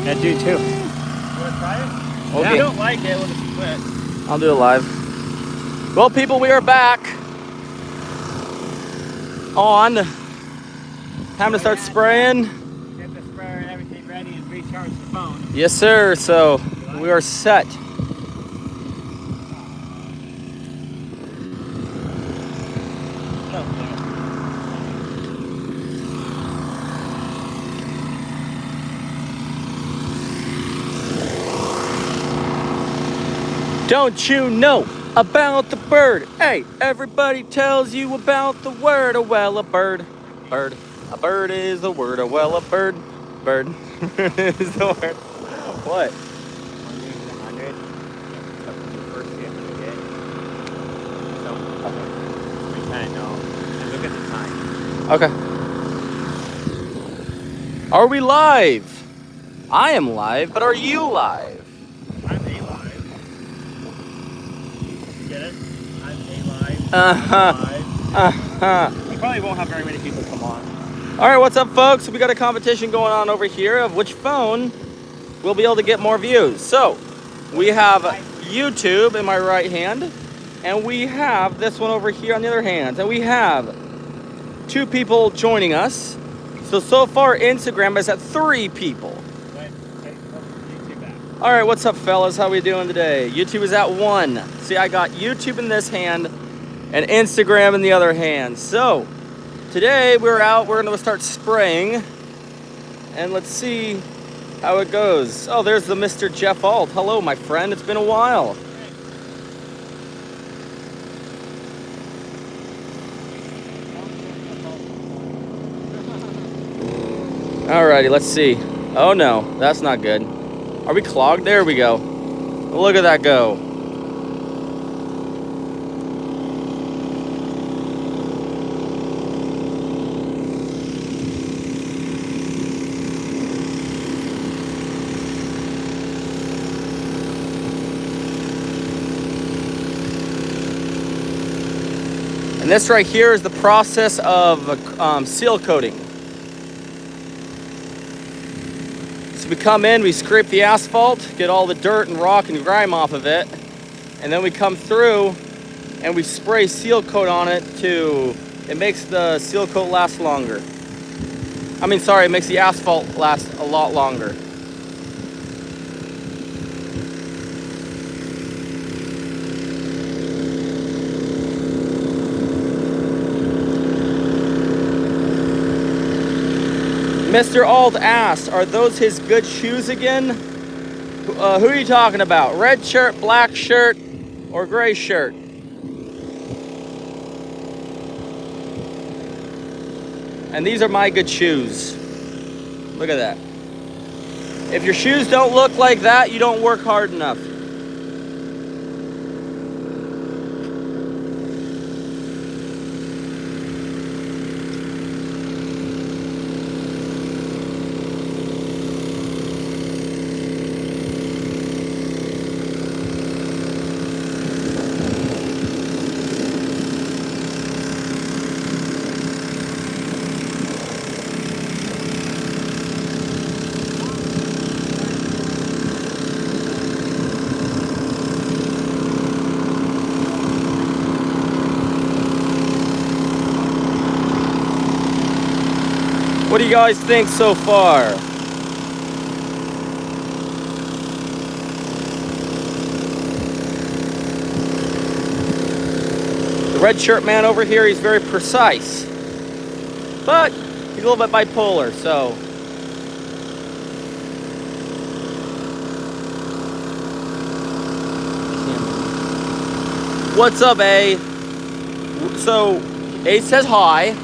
I do too. You want to try it? Okay. If you don't like it, we'll just quit. I'll do it live. Well, people, we are back on. Time to start spraying. Get the sprayer and everything ready and recharge the phone. Yes, sir. So we are set. Don't you know about the bird? Hey, everybody tells you about the word. Oh, well, a bird. Bird. A bird is the word. Oh, well, a bird. Bird is the word. What? 100. First see 100 hit. So, we kind of know. And look at the time. Okay. Are we live? I am live, but are you live? I'm alive. Get it? I'm alive. You probably won't have very many people come on. All right, what's up, folks? We got a competition going on over here of which phone will be able to get more views. So we have YouTube in my right hand, and we have this one over here on the other hand, and we have 2 people joining us. So far Instagram is at 3 people. All right, what's up, fellas? How we doing today? YouTube is at 1. See, I got YouTube in this hand and Instagram in the other hand. So today we're out, we're gonna start spraying, and let's see how it goes. Oh, there's the Mr. Jeff Alt. Hello, my friend, it's been a while. Alrighty, let's see. Oh no, that's not good. Are we clogged? There we go. Look at that go. And this right here is the process of seal coating. So we come in, we scrape the asphalt, get all the dirt and rock and grime off of it, and then we come through and we spray seal coat on it it makes the seal coat last longer. It makes the asphalt last a lot longer. Mr. Alt asked, are those his good shoes again? Who are you talking about? Red shirt, black shirt, or gray shirt? And these are my good shoes. Look at that. If your shoes don't look like that, you don't work hard enough. What do you guys think so far? The red shirt man over here, he's very precise, but he's a little bit bipolar, so. What's up, A? So, A says hi.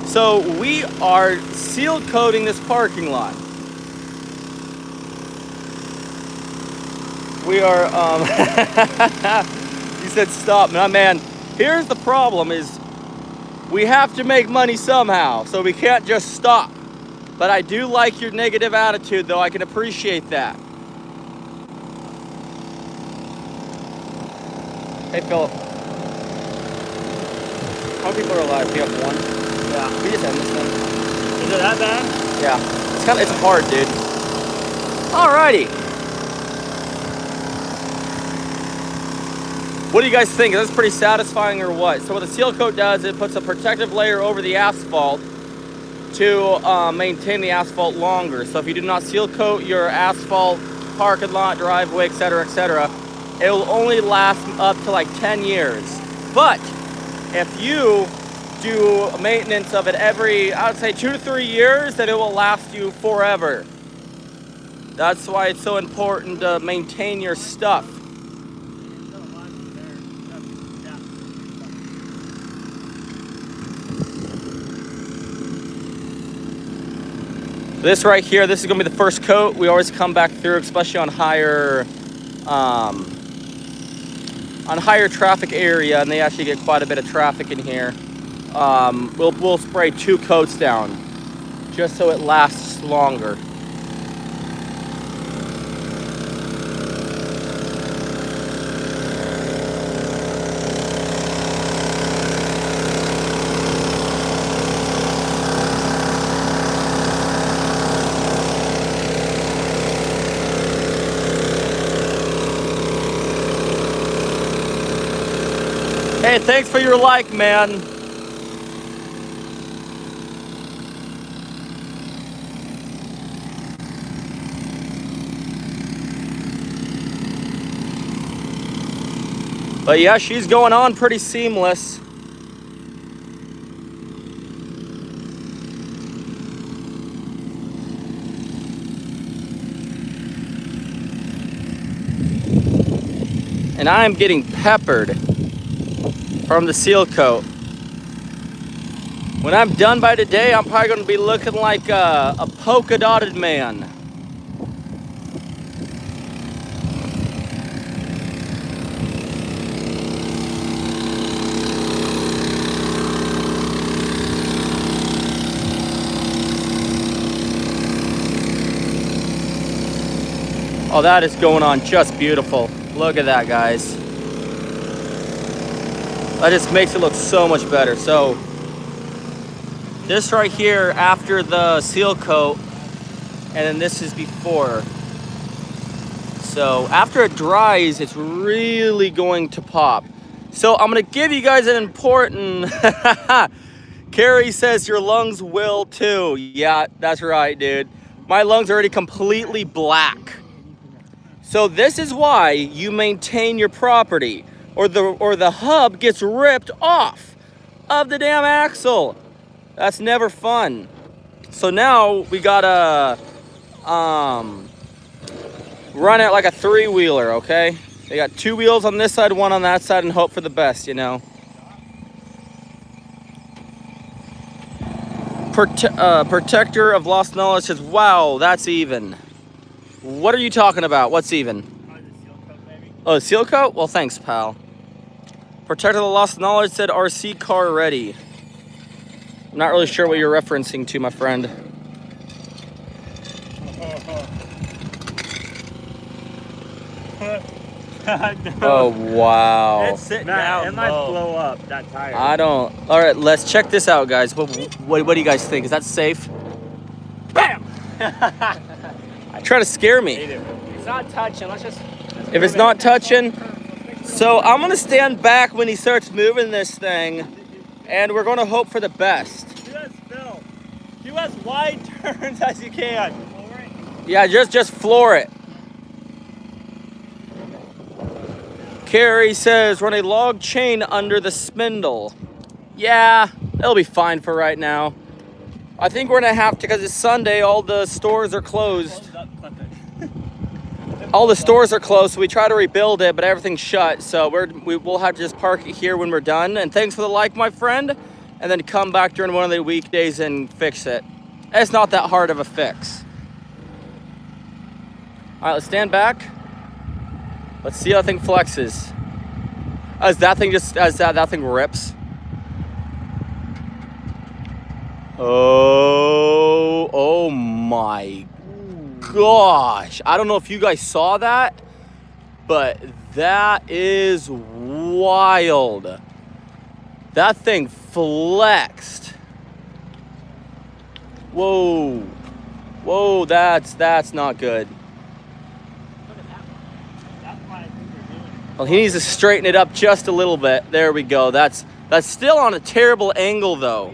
So we are seal coating this parking lot. We are, he said stop, man. Here's the problem is we have to make money somehow, so we can't just stop. But I do like your negative attitude, though. I can appreciate that. Hey, Philip. How many people are alive? We have 1. Yeah. We just end this thing. Is it that bad? Yeah, it's hard, dude. Alrighty. What do you guys think? Is this pretty satisfying or what? So what the seal coat does, it puts a protective layer over the asphalt to maintain the asphalt longer. So if you do not seal coat your asphalt, parking lot, driveway, etc., it will only last up to like 10 years. But if you do maintenance of it every, I would say 2 to 3 years, then it will last you forever. That's why it's so important to maintain your stuff. This right here, this is gonna be the first coat. We always come back through, especially on higher traffic area, and they actually get quite a bit of traffic in here. We'll spray 2 coats down, just so it lasts longer. Hey, thanks for your like, man. But yeah, she's going on pretty seamless. And I'm getting peppered from the seal coat. When I'm done by today, I'm probably going to be looking like a polka dotted man. Oh, that is going on just beautiful. Look at that, guys. That just makes it look so much better. So this right here after the seal coat, and then this is before. So after it dries, it's really going to pop. So I'm gonna give you guys an important, Carrie says your lungs will too. Yeah, that's right, dude. My lungs are already completely black. So this is why you maintain your property, or the hub gets ripped off of the damn axle. That's never fun. So now we gotta run it like a 3-wheeler, okay? They got 2 wheels on this side, 1 on that side, and hope for the best, you know. Protector of lost knowledge says, wow, that's even. What are you talking about? What's even? Oh, seal coat? Well, thanks, pal. Protector of the lost knowledge said RC car ready. I'm not really sure what you're referencing to, my friend. No. Oh, wow. It's sitting down. It might blow up, that tire. I don't. All right, let's check this out, guys. What do you guys think? Is that safe? Bam! Try to scare me. It's not touching. If it's not touching, so I'm gonna stand back when he starts moving this thing, and we're gonna hope for the best. Do as wide turns as you can. Yeah, just floor it. Carrie says run a log chain under the spindle. Yeah, it'll be fine for right now. I think we're gonna have to, because it's Sunday, all the stores are closed. All the stores are closed, so we try to rebuild it, but everything's shut. So we'll have to just park it here when we're done. And thanks for the like, my friend. And then come back during one of the weekdays and fix it. It's not that hard of a fix. All right, let's stand back. Let's see how that thing flexes. As that thing rips. Oh my gosh. I don't know if you guys saw that, but that is wild. That thing flexed. Whoa. Whoa, that's not good. Look at that one. That's why I think they're doing it. Well, he needs to straighten it up just a little bit. There we go. That's still on a terrible angle though.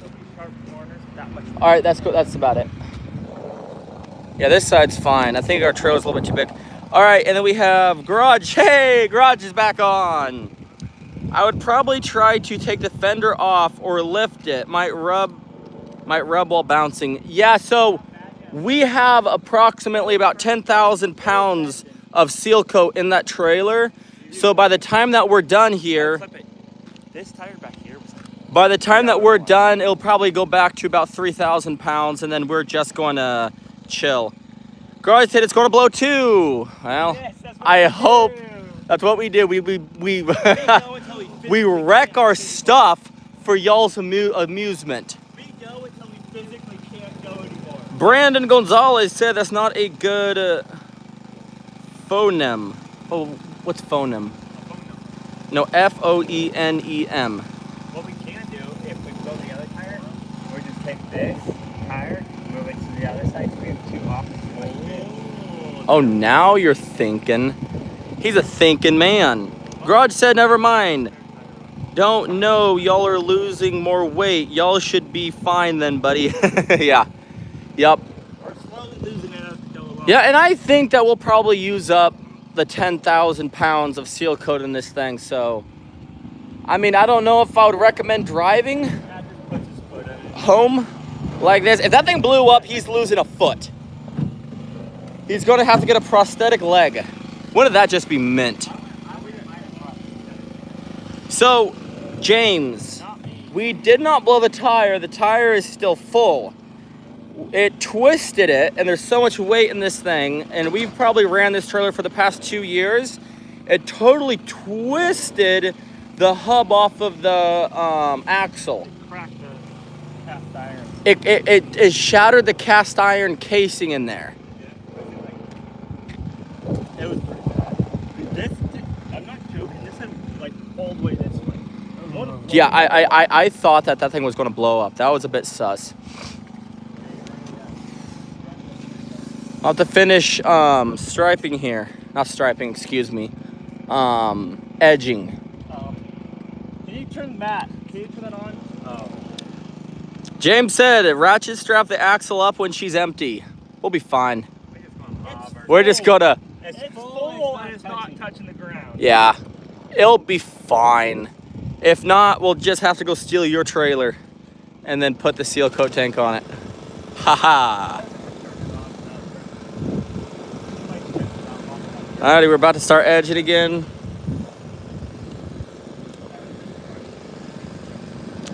So many sharp corners, that much. All right, that's cool. That's about it. Yeah, this side's fine. I think our trailer's a little bit too big. All right, and then we have garage. Hey, garage is back on. I would probably try to take the fender off or lift it. Might rub while bouncing. Yeah, so we have approximately about 10,000 pounds of seal coat in that trailer. So by the time that we're done here, This tire back here was by the time that we're done, it'll probably go back to about 3,000 pounds, and then we're just going to chill. Garage said it's going to blow too. Well, Yes, that's what I we hope do. that's what we do. We We go until we we physically wreck can't our anymore. stuff for y'all's amusement. We go until we physically can't go anymore. Brandon Gonzalez said that's not a good phoneme. Oh, what's phoneme? A phone number. No, F-O-E-N-E-M. What we can do, if we blow the other tire, we just take this tire, move it to the other side, so we have two opposite ways. Oh, now you're thinking. He's a thinking man. Garage said, never mind. Don't know, y'all are losing more weight. Y'all should be fine then, buddy. Yeah. Yep. We're slowly losing it as we go along. Yeah, and I think that we'll probably use up the 10,000 pounds of seal coat in this thing, so. I mean, I don't know if I would recommend driving Matt just puts his foot in it. home like this. If that thing blew up, he's losing a foot. He's going to have to get a prosthetic leg. Wouldn't that just be mint? So, James, Not me. we did not blow the tire. The tire is still full. It twisted it, and there's so much weight in this thing, and we've probably ran this trailer for the past 2 years. It totally twisted the hub off of the axle. Cracked the cast iron. It shattered the cast iron casing in there. It was pretty bad. This, I'm not joking. This had like all the way this way. Yeah, I thought that thing was going to blow up. That was a bit sus. I'll have to finish striping here. Not striping, excuse me. Edging. Can you turn that? Can you turn that on? Oh. James said, ratchet strap the axle up when she's empty. We'll be fine. We're We're just gonna, It's full and it's not touching the ground. yeah, it'll be fine. If not, we'll just have to go steal your trailer and then put the seal coat tank on it. Haha. Alrighty, we're about to start edging again.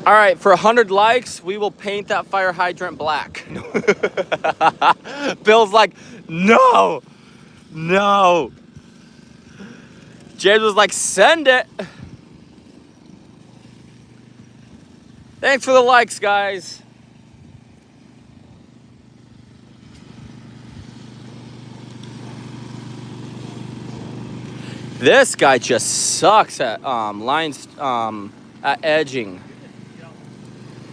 All right, for 100 likes, we will paint that fire hydrant black. Bill's like, no. James was like, send it. Thanks for the likes, guys. This guy just sucks at lines at edging.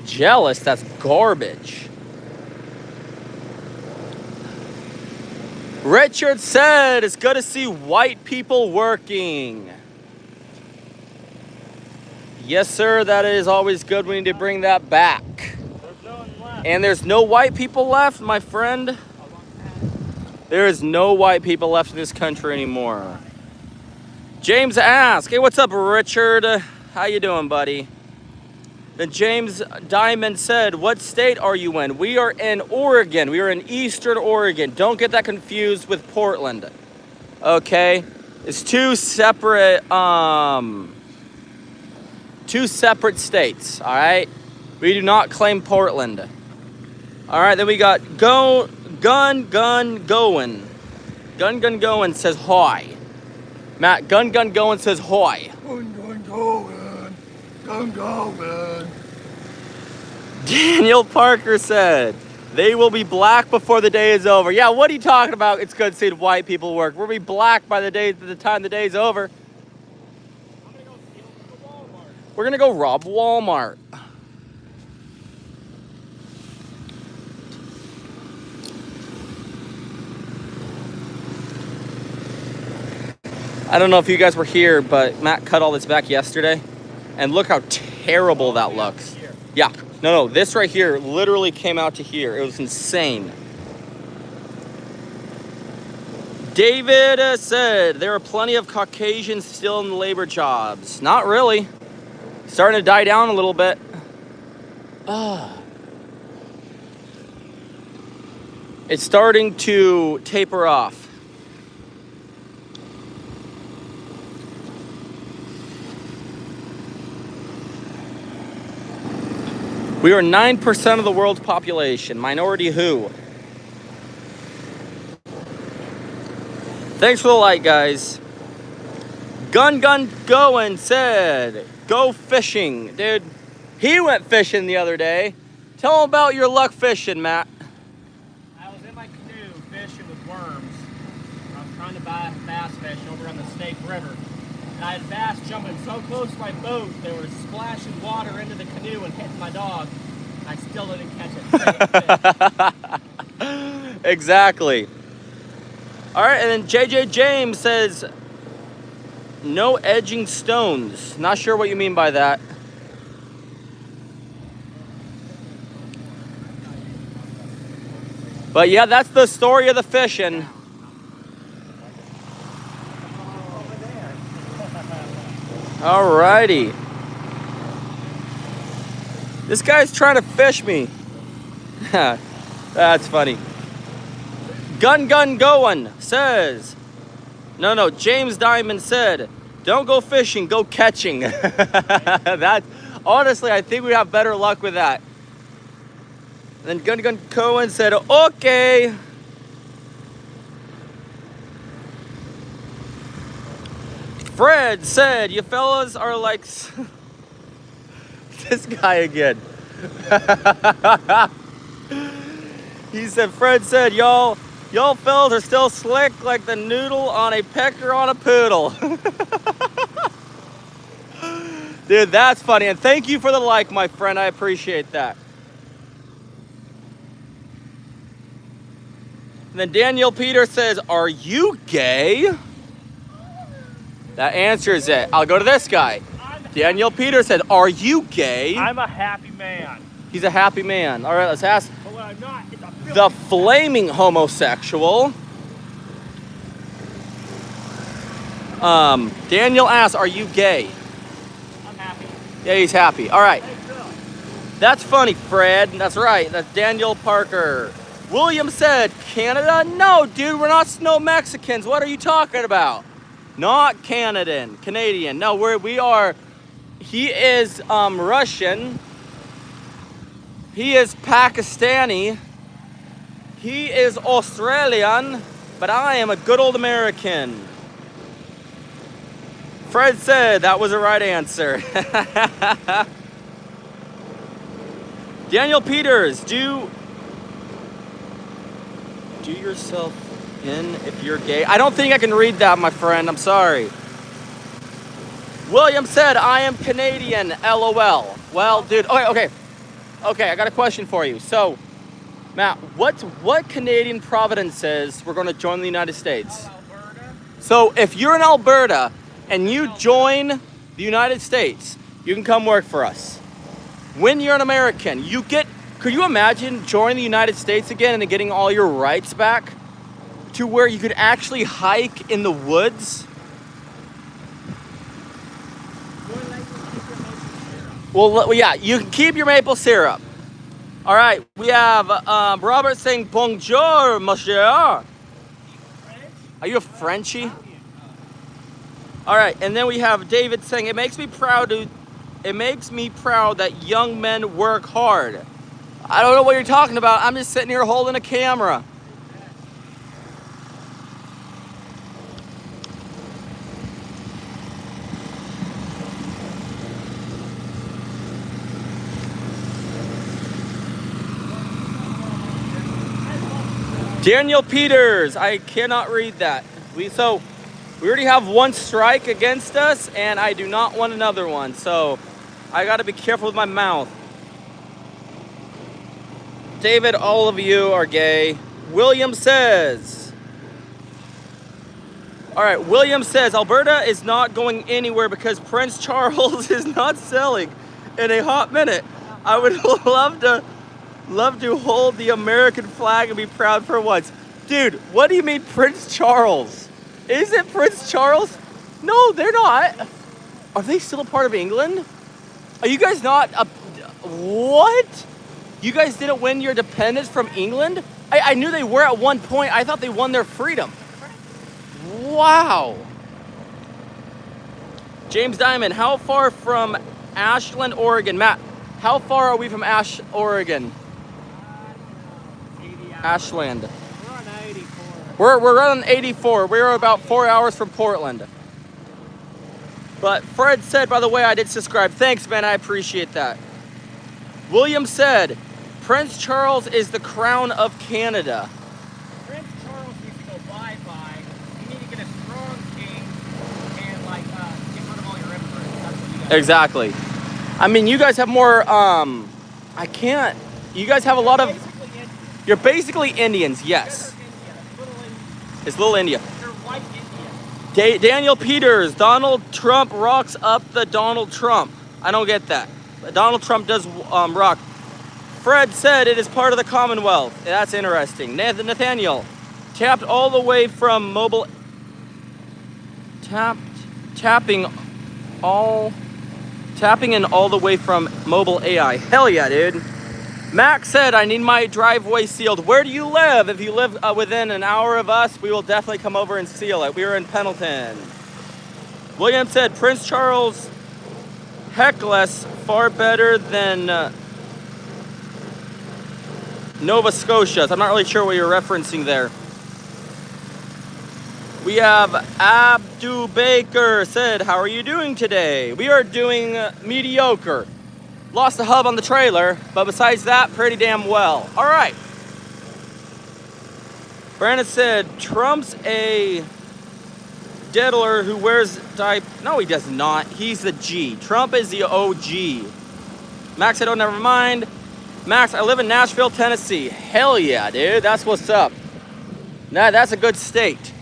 Jealous, that's garbage. Richard said it's good to see white people working. Yes, sir, that is always good. We need to bring that back. There's no one left. And there's no white people left, my friend. There is no white people left in this country anymore. James asked, hey, what's up, Richard? How you doing, buddy? Then James Diamond said, what state are you in? We are in Oregon. We are in Eastern Oregon. Don't get that confused with Portland. Okay? It's two separate states, all right? We do not claim Portland. All right, then we got Gun Going. Gun Going says hi. Matt, Gun Going says hi. Going. Daniel Parker said, they will be black before the day is over. Yeah, what are you talking about? It's good seeing white people work. We'll be black by the time the day's over. I'm gonna go steal from the Walmart. We're gonna go rob Walmart. I don't know if you guys were here, but Matt cut all this back yesterday. And look how terrible that looks. Yeah. No. This right here literally came out to here. It was insane. David said, there are plenty of Caucasians still in the labor jobs. Not really. Starting to die down a little bit. It's starting to taper off. We are 9% of the world's population. Minority who? Thanks for the like, guys. Gun Going said, go fishing. Dude, he went fishing the other day. Tell him about your luck fishing, Matt. I was in my canoe fishing with worms. I was trying to buy bass fish over on the Snake River. And I had bass jumping so close to my boat, they were splashing water into the canoe and hitting my dog. I still didn't catch it. Exactly. All right, and then JJ James says, no edging stones. Not sure what you mean by that. But yeah, that's the story of the fishing. All righty. This guy's trying to fish me. That's funny. Gun Going says, no, James Diamond said, don't go fishing, go catching. That, honestly, I think we have better luck with that. And then Gun Cohen said, okay. Fred said, you fellas are like... This guy again. He said, Fred said, y'all fellas are still slick like the noodle on a pecker on a poodle. Dude, that's funny. And thank you for the like, my friend. I appreciate that. And then Daniel Peter says, are you gay? That answers it. I'll go to this guy. Daniel Peter said, are you gay? I'm a happy man. He's a happy man. All right, let's ask But what I'm not is a the flaming homosexual. Daniel asks, are you gay? I'm happy. Yeah, he's happy. All right. Hey, Bill. That's funny, Fred. That's right. That's Daniel Parker. William said, Canada? No, dude, we're not snow Mexicans. What are you talking about? Not Canadian. No, we are. He is Russian. He is Pakistani. He is Australian. But I am a good old American. Fred said that was the right answer. Daniel Peters, do yourself in if you're gay. I don't think I can read that, my friend. I'm sorry. William said, I am Canadian, LOL. Well, dude, okay, I got a question for you. So, Matt, what Canadian province says we're going to join the United States? Alberta. So, if you're in Alberta and you join the United States, you can come work for us. When you're an American, could you imagine joining the United States again and then getting all your rights back to where you could actually hike in the woods? Well, yeah, you can keep your maple syrup. All right, we have Robert saying, bonjour, monsieur. Are you a Frenchie? All right, and then we have David saying, it makes me proud that young men work hard. I don't know what you're talking about. I'm just sitting here holding a camera. Daniel Peters, I cannot read that. We already have one strike against us, and I do not want another one. So I got to be careful with my mouth. David, all of you are gay. William says, All right, William says Alberta is not going anywhere because Prince Charles is not selling in a hot minute. I would love to hold the American flag and be proud for once. Dude, what do you mean Prince Charles? Is it Prince Charles? No, they're not. Are they still a part of England? Are you guys not what? You guys didn't win your independence from England? I knew they were at one point. I thought they won their freedom. Wow. James Diamond, how far from Ashland, Oregon? Matt, how far are we from Oregon? 80 hours. Ashland. We're on 84. We're on 84. We're about 4 hours from Portland. But Fred said, by the way, I did subscribe. Thanks, man. I appreciate that. William said, Prince Charles is the crown of Canada. Prince Charles needs to go bye-bye. You need to get a strong king and get rid of all your emperors. That's what you got. Exactly. I mean, you guys have more, you guys have a lot of, Basically Indian. you're basically Indians, yes. India. It's little India. They're white Indians. Daniel Peters, Donald Trump rocks up the Donald Trump. I don't get that. Donald Trump does rock. Fred said it is part of the Commonwealth. That's interesting. Nathaniel, tapping all the way from mobile. Tapping in all the way from mobile AI. Hell yeah, dude. Max said, I need my driveway sealed. Where do you live? If you live within an hour of us, we will definitely come over and seal it. We are in Pendleton. William said, Prince Charles Heckles far better than Nova Scotia. I'm not really sure what you're referencing there. We have Abdu Baker said, how are you doing today? We are doing mediocre. Lost the hub on the trailer, but besides that, pretty damn well. All right. Brandon said, Trump's a diddler who wears No, he does not. He's the G. Trump is the OG. Max said, oh, never mind. Max, I live in Nashville, Tennessee. Hell yeah, dude. That's what's up. Nah, that's a good state.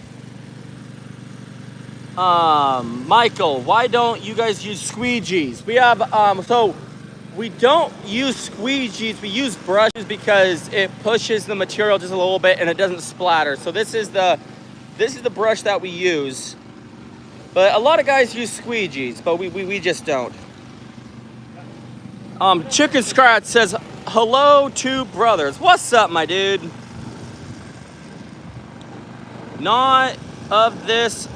Michael, why don't you guys use squeegees? We have, we don't use squeegees, we use brushes because it pushes the material just a little bit and it doesn't splatter. So this is the brush that we use. But a lot of guys use squeegees, but we just don't. Chicken Scratch says, hello to brothers. What's up, my dude? Not of this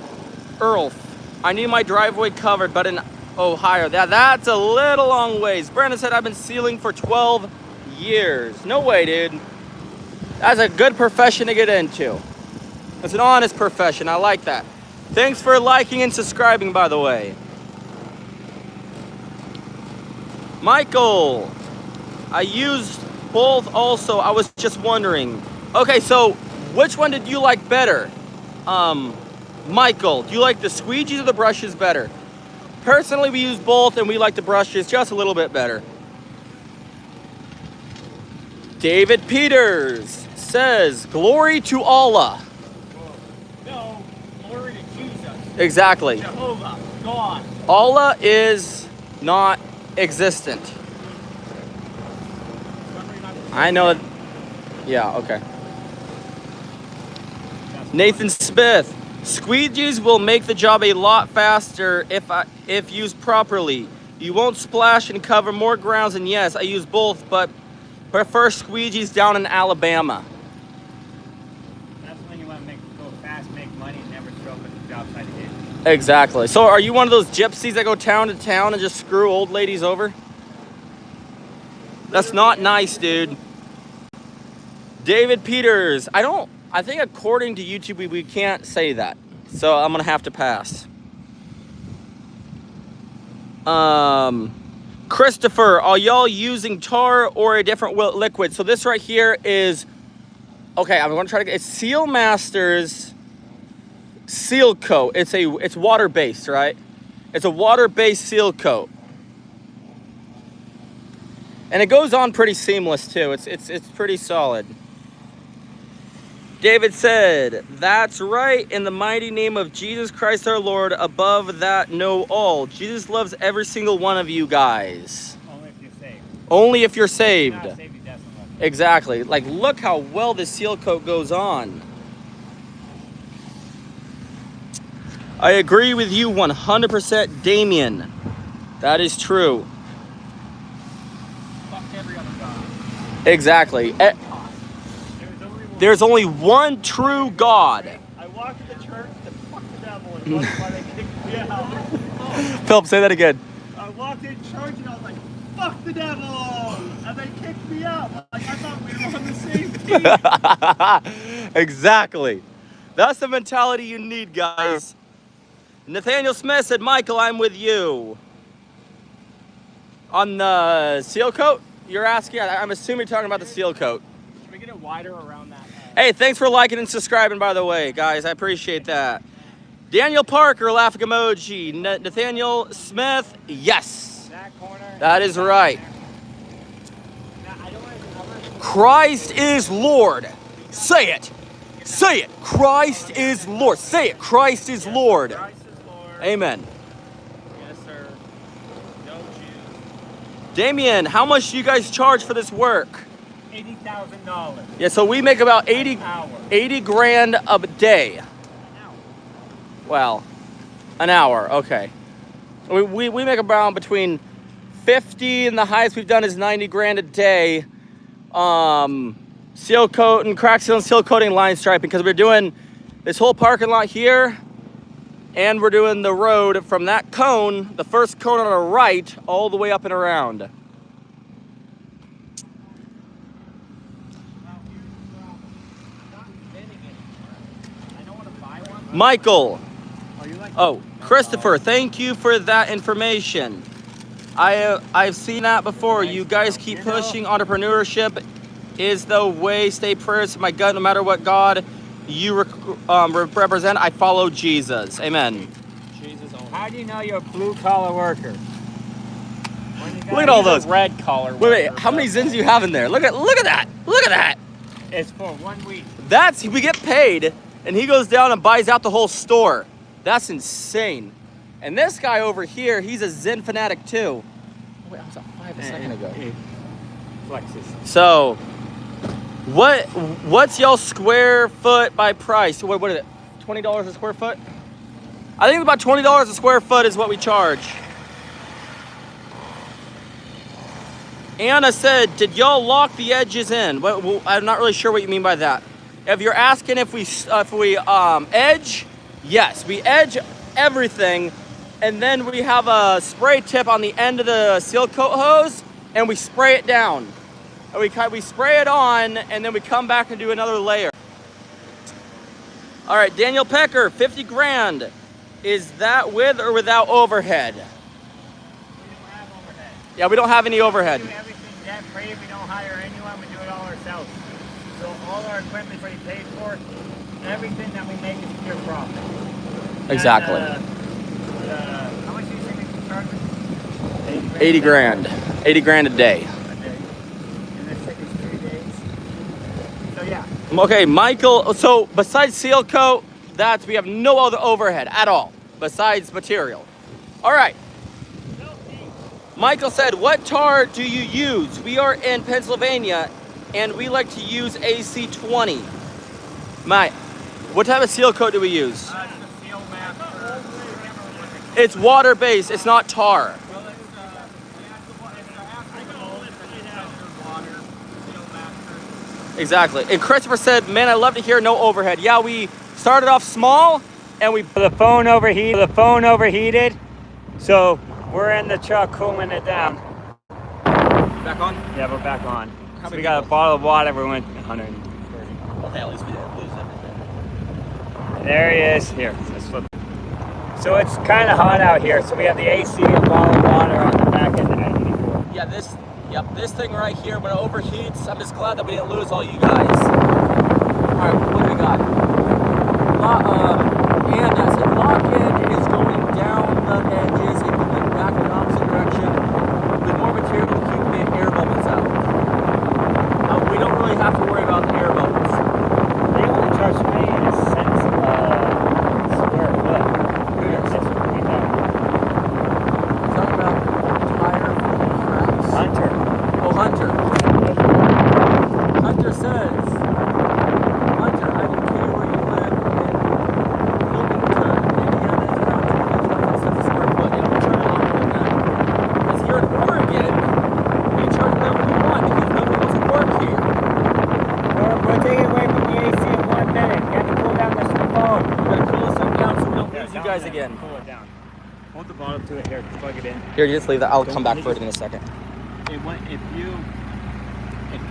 earth. I need my driveway covered, but in Ohio. That's a little long ways. Brandon said, I've been sealing for 12 years. No way, dude. That's a good profession to get into. It's an honest profession. I like that. Thanks for liking and subscribing, by the way. Michael, I used both also. I was just wondering. Okay, so which one did you like better? Michael, do you like the squeegees or the brushes better? Personally, we use both and we like the brushes just a little bit better. David Peters says, glory to Allah. No, glory to Jesus. Exactly. Jehovah, God. Allah is not existent. I know it. Yeah, okay. Nathan Smith. Squeegees will make the job a lot faster if used properly. You won't splash and cover more grounds, and yes, I use both, but prefer squeegees down in Alabama. That's when you want to go fast, make money, and never show up at the job site again. Exactly. So are you one of those gypsies that go town to town and just screw old ladies over? That's not nice, dude. David Peters. I think according to YouTube, we can't say that. So I'm going to have to pass. Christopher, are y'all using tar or a different liquid? So this right here is, okay, I'm going to try to get, it's Seal Masters Seal Coat. It's water-based, right? It's a water-based seal coat. And it goes on pretty seamless too. It's pretty solid. David said, that's right, in the mighty name of Jesus Christ our Lord, above that know all. Jesus loves every single one of you guys. Only if you're saved. Only if you're If saved. you're not saved, he doesn't love you. Exactly. Like, look how well this seal coat goes on. I agree with you 100%, Damien. That is true. Fuck every other god. Exactly. There's only one true God. I walked to the church to fuck the devil, and that's why they kicked me out. Philip, say that again. I walked in church and I was like, fuck the devil! And they kicked me out. Like, I thought we were on the same team. Exactly. That's the mentality you need, guys. Nathaniel Smith said, Michael, I'm with you. On the seal coat? You're asking? I'm assuming you're talking about the seal coat. Can we get it wider around that? Hey, thanks for liking and subscribing, by the way, guys. I appreciate that. Daniel Parker, laughing emoji. Nathaniel Smith, yes. That corner. That is right. Christ is Lord. Say it. Say it. Christ is Lord. Say it. Christ is Lord. Christ is Lord. Amen. Yes, sir. No Jews. Damien, how much do you guys charge for this work? $80,000. Yeah, so we make about 80 grand a day. Well, an hour, okay. We make around between 50 and the highest we've done is 90 grand a day. Seal coat and crack seal and seal coating line striping because we're doing this whole parking lot here and we're doing the road from that cone, the first cone on the right, all the way up and around. Michael. Oh, Christopher, thank you for that information. I've seen that before. You guys keep pushing. Entrepreneurship is the way. Stay prayers to my gut. No matter what God you represent, I follow Jesus. Amen. Jesus only. How do you know you're a blue collar worker? Look at all those. Red collar. Wait, how many zins do you have in there? Look at that. Look at that. It's for 1 week. We get paid, and he goes down and buys out the whole store. That's insane. And this guy over here, he's a Zen fanatic too. Oh, wait, I was at 5 a second ago. Flexes. So, what's y'all's square foot by price? What is it? $20 a square foot? I think about $20 a square foot is what we charge. Anna said, did y'all lock the edges in? Well, I'm not really sure what you mean by that. If you're asking if we edge, yes, we edge everything, and then we have a spray tip on the end of the seal coat hose, and we spray it down. And we spray it on, and then we come back and do another layer. All right, Daniel Pecker, 50 grand. Is that with or without overhead? We don't have overhead. Yeah, we don't have any overhead. We do everything debt free. We don't hire anyone. We do it all ourselves. So all our equipment's already paid for. Everything that we make is pure profit. Exactly. And, how much do you think we charge? 80 grand. 80 grand a day. And this thing is 3 days. So yeah. Okay, Michael, so besides seal coat, we have no other overhead at all, besides material. All right. Michael said, what tar do you use? We are in Pennsylvania, and we like to use AC20. Mate, what type of seal coat do we use? It's the seal master. It's water-based, it's not tar. Exactly. And Christopher said, man, I love to hear no overhead. Yeah, we started off small, and The phone overheated. So we're in the truck cooling it down. Back on? Yeah, we're back on. How So many we got a people? bottle of water. We went 130. Okay, at least we didn't lose everything. There he is. Here, let's flip. So it's kind of hot out here. So we have the AC and a bottle of water on the back end of the 84. Yeah, this thing right here, when it overheats, I'm just glad that we didn't lose all you guys. All right, what do we got? And I said lock-in is going down the edges and going back in the opposite direction with more material to keep the air bubbles out. We don't really have to worry about the air bubbles. They only guys again. Pull it down. Hold the bottom to it here. Plug it in. Here, you just leave that. I'll Don't come back leave for it it. in a second. If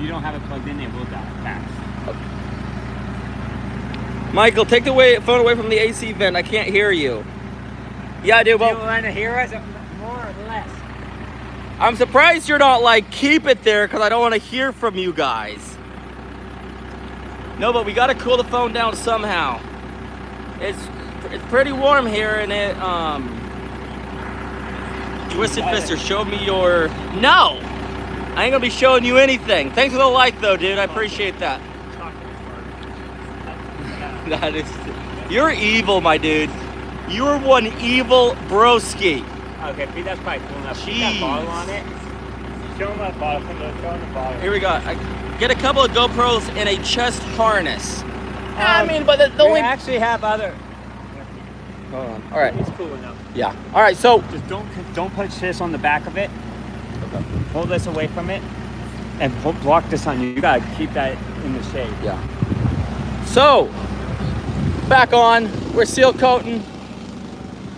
you don't have it plugged in, it will die fast. Michael, take the phone away from the AC vent. I can't hear you. Yeah, dude. Do you Well, want to hear us more or less? I'm surprised you're not like, keep it there, because I don't want to hear from you guys. No, but we got to cool the phone down somehow. It's pretty warm here, and it, Twisted Fister, show me your... No! I ain't gonna be showing you anything. Thanks for the like, though, dude. I appreciate that. That is... You're evil, my dude. You're one evil broski. Okay, Pete, that's probably cool enough. Put Jeez. that bottle on it. Show him that bottle. Show him the bottle. Here we go. I get a couple of GoPros and a chest harness. I mean, but the We only... actually have other... Hold on. All right. It's cool enough. Yeah. All right, so... Just don't put this on the back of it. Okay. Hold this away from it. And block this on you. You gotta keep that in the shade. Yeah. So, back on. We're seal coating.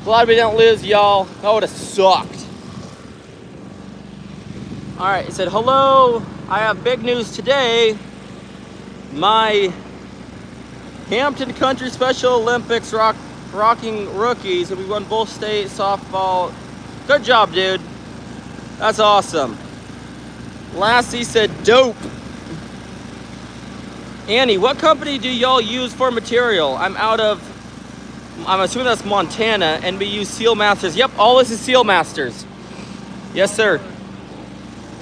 Glad we didn't lose y'all. That would have sucked. All right, it said, hello. I have big news today. My Hampton Country Special Olympics rocking rookies. We won both state softball. Good job, dude. That's awesome. Lassie said, dope. Annie, what company do y'all use for material? I'm assuming that's Montana, and we use Seal Masters. Yep, all this is Seal Masters. Yes, sir. The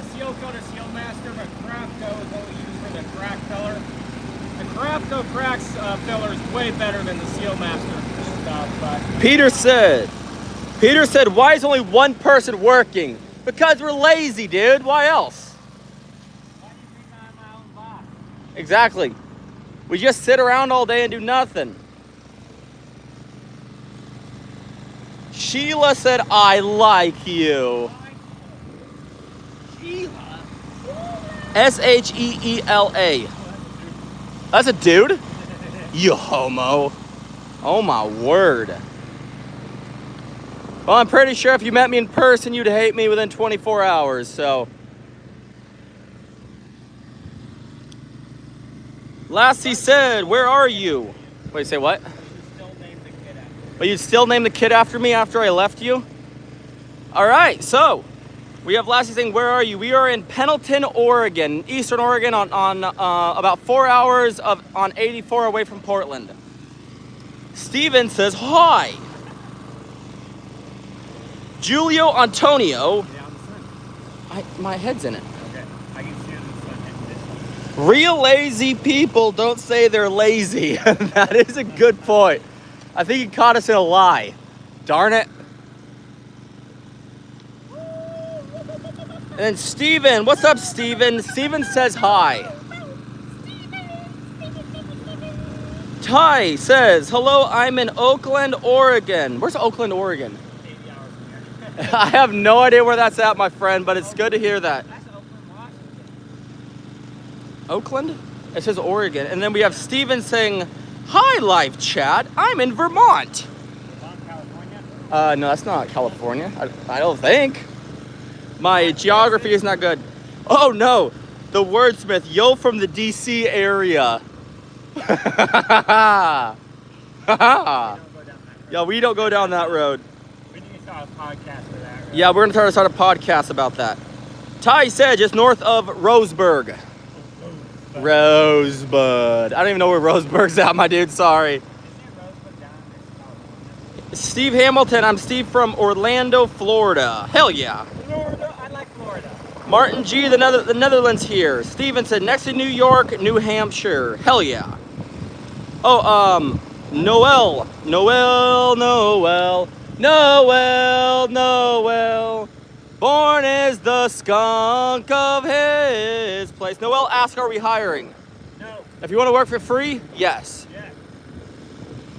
seal coat is Seal Master, but Crafco is what we use for the crack filler. The Crafco cracks filler is way better than the Seal Master stuff, but Peter said, why is only one person working? Because we're lazy, dude. Why else? why do you think I'm my own boss? Exactly. We just sit around all day and do nothing. Sheila said, I like you. Sheila? Sheela. That's a dude? You homo. Oh my word. Well, I'm pretty sure if you met me in person, you'd hate me within 24 hours, so. Lassie said, where are you? Wait, say what? Still named the kid after. But you'd still name the kid after me after I left you? All right, so we have Lassie saying, where are you? We are in Pendleton, Oregon, Eastern Oregon, on about 4 hours on 84 away from Portland. Steven says, hi. Julio Antonio. Yeah, on the sun. My head's in it. Okay. I can see it in the sun hitting this one. Real lazy people don't say they're lazy. That is a good point. I think he caught us in a lie. Darn it. And then Steven, what's up, Steven? Steven says hi. Ty says, hello, I'm in Oakland, Oregon. Where's Oakland, Oregon? 80 hours from here. I have no idea where that's at, my friend, but it's good to hear that. That's Oakland, Washington. Oakland? It says Oregon. And then we have Steven saying, hi, live chat. I'm in Vermont. Vermont, California? No, that's not California. I don't think. My geography is not good. Oh, no. The wordsmith, yo from the DC area. We don't go down that. Yeah, we don't go down that road. We need to start a podcast for that. Right? Yeah, we're going to try to start a podcast about that. Ty said just north of Roseburg. Rosebud. I don't even know where Roseburg's at, my dude. Sorry. Isn't it Rosebud down in California? Steve Hamilton. I'm Steve from Orlando, Florida. Hell yeah. Florida, I like Florida. Martin G, the Netherlands here. Steven said next to New York, New Hampshire. Hell yeah. Oh, Noel. Born is the skunk of his place. Noel asked, are we hiring? No, If you want to work for free, yes. yeah.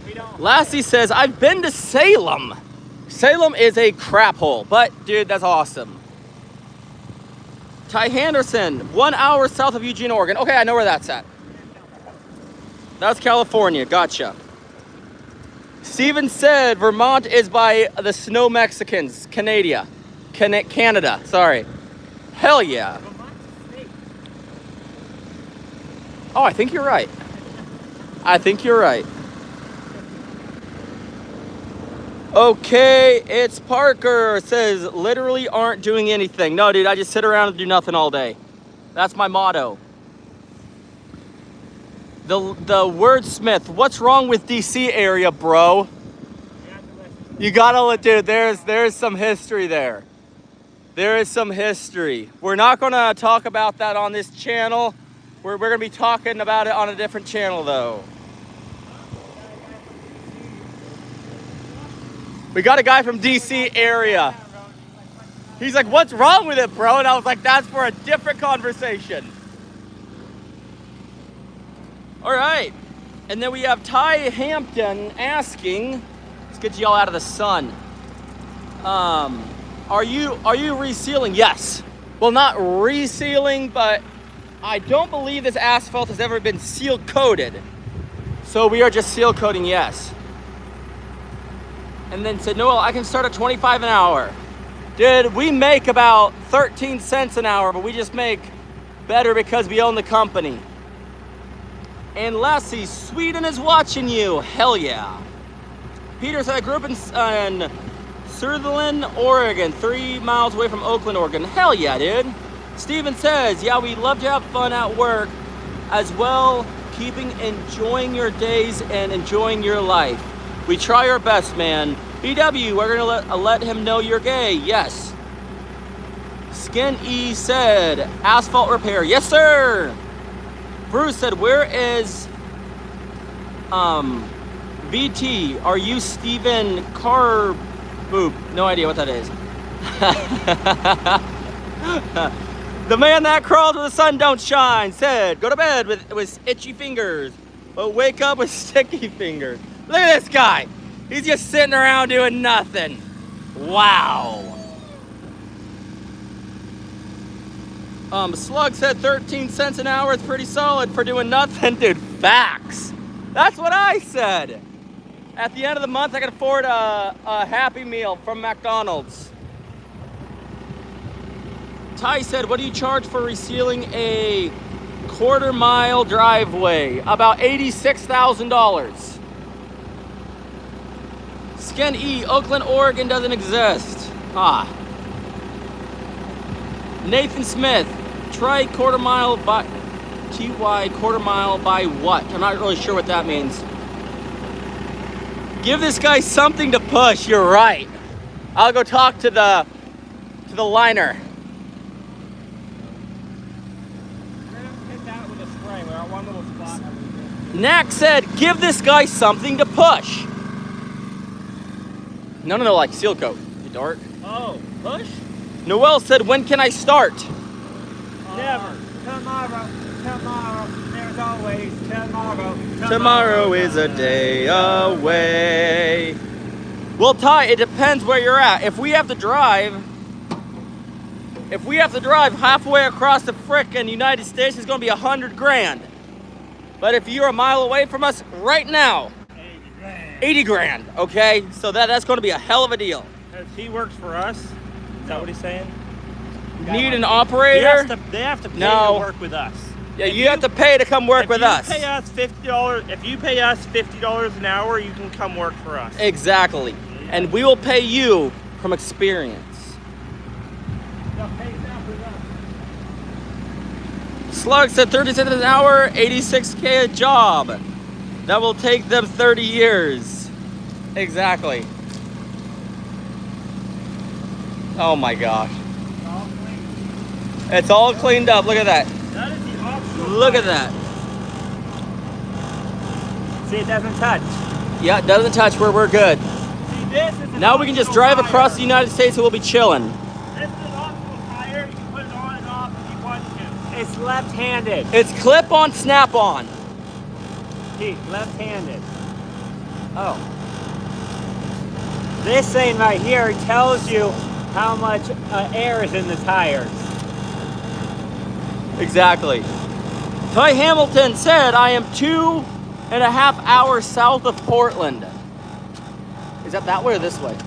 We don't. Lassie says, I've been to Salem. Salem is a crap hole, but dude, that's awesome. Ty Henderson, 1 hour south of Eugene, Oregon. Okay, I know where that's at. That's California, gotcha. Steven said Vermont is by the Snow Mexicans, Canada, sorry. Hell yeah. Oh, I think you're right. Okay, it's Parker. It says literally aren't doing anything. No, dude, I just sit around and do nothing all day. That's my motto. The wordsmith, what's wrong with DC area, bro? You gotta, dude, there's some history there. There is some history. We're not gonna talk about that on this channel. We're gonna be talking about it on a different channel though. We got a guy from DC area. He's like, what's wrong with it, bro? And I was like, that's for a different conversation. All right. And then we have Ty Hampton asking, let's get y'all out of the sun. Are you resealing? Yes. Well, not resealing, but I don't believe this asphalt has ever been seal coated. So we are just seal coating, yes. And then said, Noel, I can start at 25 an hour. Dude, we make about 13 cents an hour, but we just make better because we own the company. And Lassie, Sweden is watching you. Hell yeah. Peter said, I grew up in Sutherland, Oregon, 3 miles away from Oakland, Oregon. Hell yeah, dude. Steven says, yeah, we love to have fun at work as well, enjoying your days and enjoying your life. We try our best, man. BW, we're gonna let him know you're gay. Yes. Skin E said, asphalt repair. Yes, sir. Bruce said, where is VT? Are you Steven Carboop? No idea what that is. The man that crawls where the sun don't shine said, go to bed with itchy fingers, but wake up with sticky fingers. Look at this guy. He's just sitting around doing nothing. Wow. Slug said 13 cents an hour is pretty solid for doing nothing. Dude, facts. That's what I said. At the end of the month, I can afford a Happy Meal from McDonald's. Ty said, what do you charge for resealing a quarter-mile driveway? About $86,000. Skin E, Oakland, Oregon doesn't exist. Nathan Smith, try quarter mile by what? I'm not really sure what that means. Give this guy something to push. You're right. I'll go talk to the liner. Hit that with a spray. We're on one little spot. Knack said, give this guy something to push. No, like seal coat, you dork. Oh, push? Noel said, when can I start? Never. Tomorrow. There's always tomorrow. Tomorrow is a day away. Well, Ty, it depends where you're at. If we have to drive halfway across the frickin' United States, it's gonna be $100,000. But if you're a mile away from us right now, 80 grand, okay? So that's gonna be a hell of a deal. He works for us. Is that what he's saying? Need an operator? They have to pay No. to work with us. Yeah, you have to pay to come work with us. If you pay us $50 an hour, you can come work for us. Exactly. And we will pay you from experience. Slug said 30 cents an hour, $86K a job. That will take them 30 years. Exactly. Oh my gosh. It's all cleaned up. Look at that. That is the optional. Look at that. See, it doesn't touch. Yeah, it doesn't touch where we're good. See, this is an Now we can just optional drive across tire. the United States and we'll be chilling. This is an optional tire. You can put it on and off if you want to. It's left-handed. It's clip-on, snap-on. See, left-handed. Oh. This thing right here tells you how much air is in the tires. Exactly. Ty Hamilton said, I am 2.5 hours south of Portland. Is that way or this way?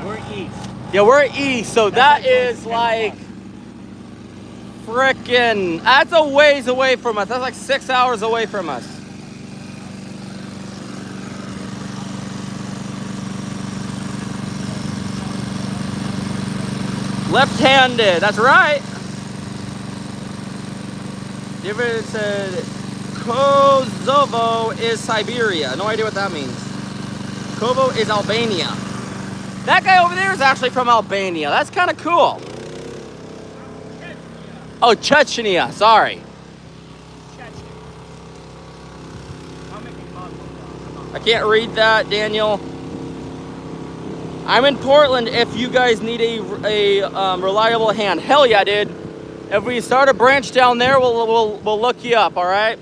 We're east. Yeah, we're east, so that is like frickin', that's a ways away from us. That's like 6 hours away from us. Left-handed, that's right. David said Kosovo is Siberia. No idea what that means. Kosovo is Albania. That guy over there is actually from Albania. That's kind of cool. Oh, Chechnya, sorry. I can't read that, Daniel. I'm in Portland if you guys need a reliable hand. Hell yeah, dude. If we start a branch down there, we'll look you up, all right?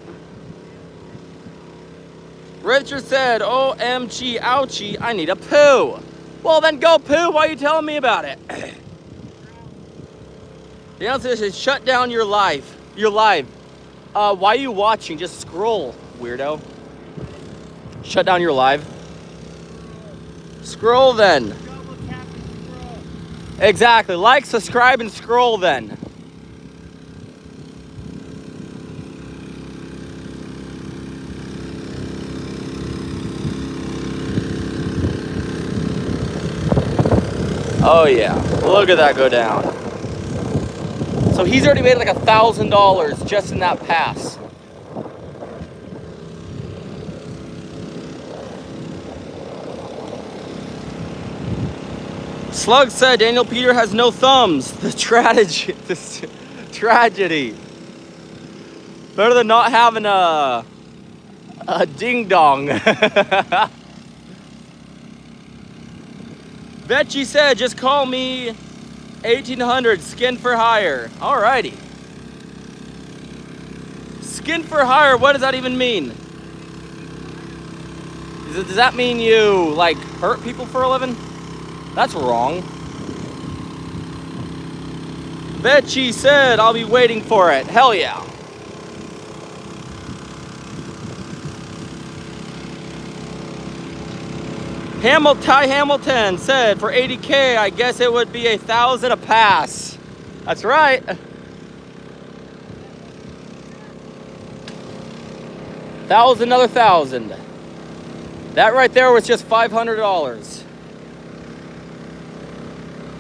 Richard said, OMG, ouchie, I need a poo. Well, then go poo. Why are you telling me about it? The answer is shut down your live. Why are you watching? Just scroll, weirdo. Shut down your live. Scroll then. Exactly. Like, subscribe, and scroll then. Oh yeah, look at that go down. So he's already made like $1,000 just in that pass. Slug said Daniel Peter has no thumbs. The tragedy. Tragedy. Better than not having a ding dong. Betchy said, just call me 1800 skin for hire. Alrighty. Skin for hire, what does that even mean? Does that mean you like hurt people for a living? That's wrong. Betchy said, I'll be waiting for it. Hell yeah. Ty Hamilton said, for 80K, I guess it would be 1,000 a pass. That's right. Another 1,000. That right there was just $500.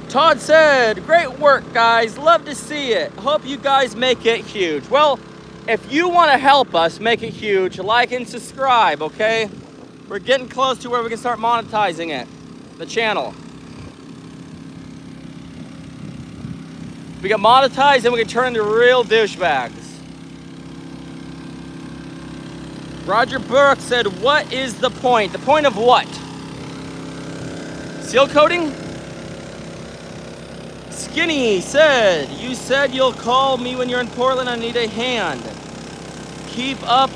Todd said, great work, guys. Love to see it. Hope you guys make it huge. Well, if you want to help us make it huge, like and subscribe, okay? We're getting close to where we can start monetizing it, the channel. We get monetized and we can turn into real douchebags. Roger Burke said, what is the point? The point of what? Seal coating? Skinny said, you said you'll call me when you're in Portland. I need a hand. Keep up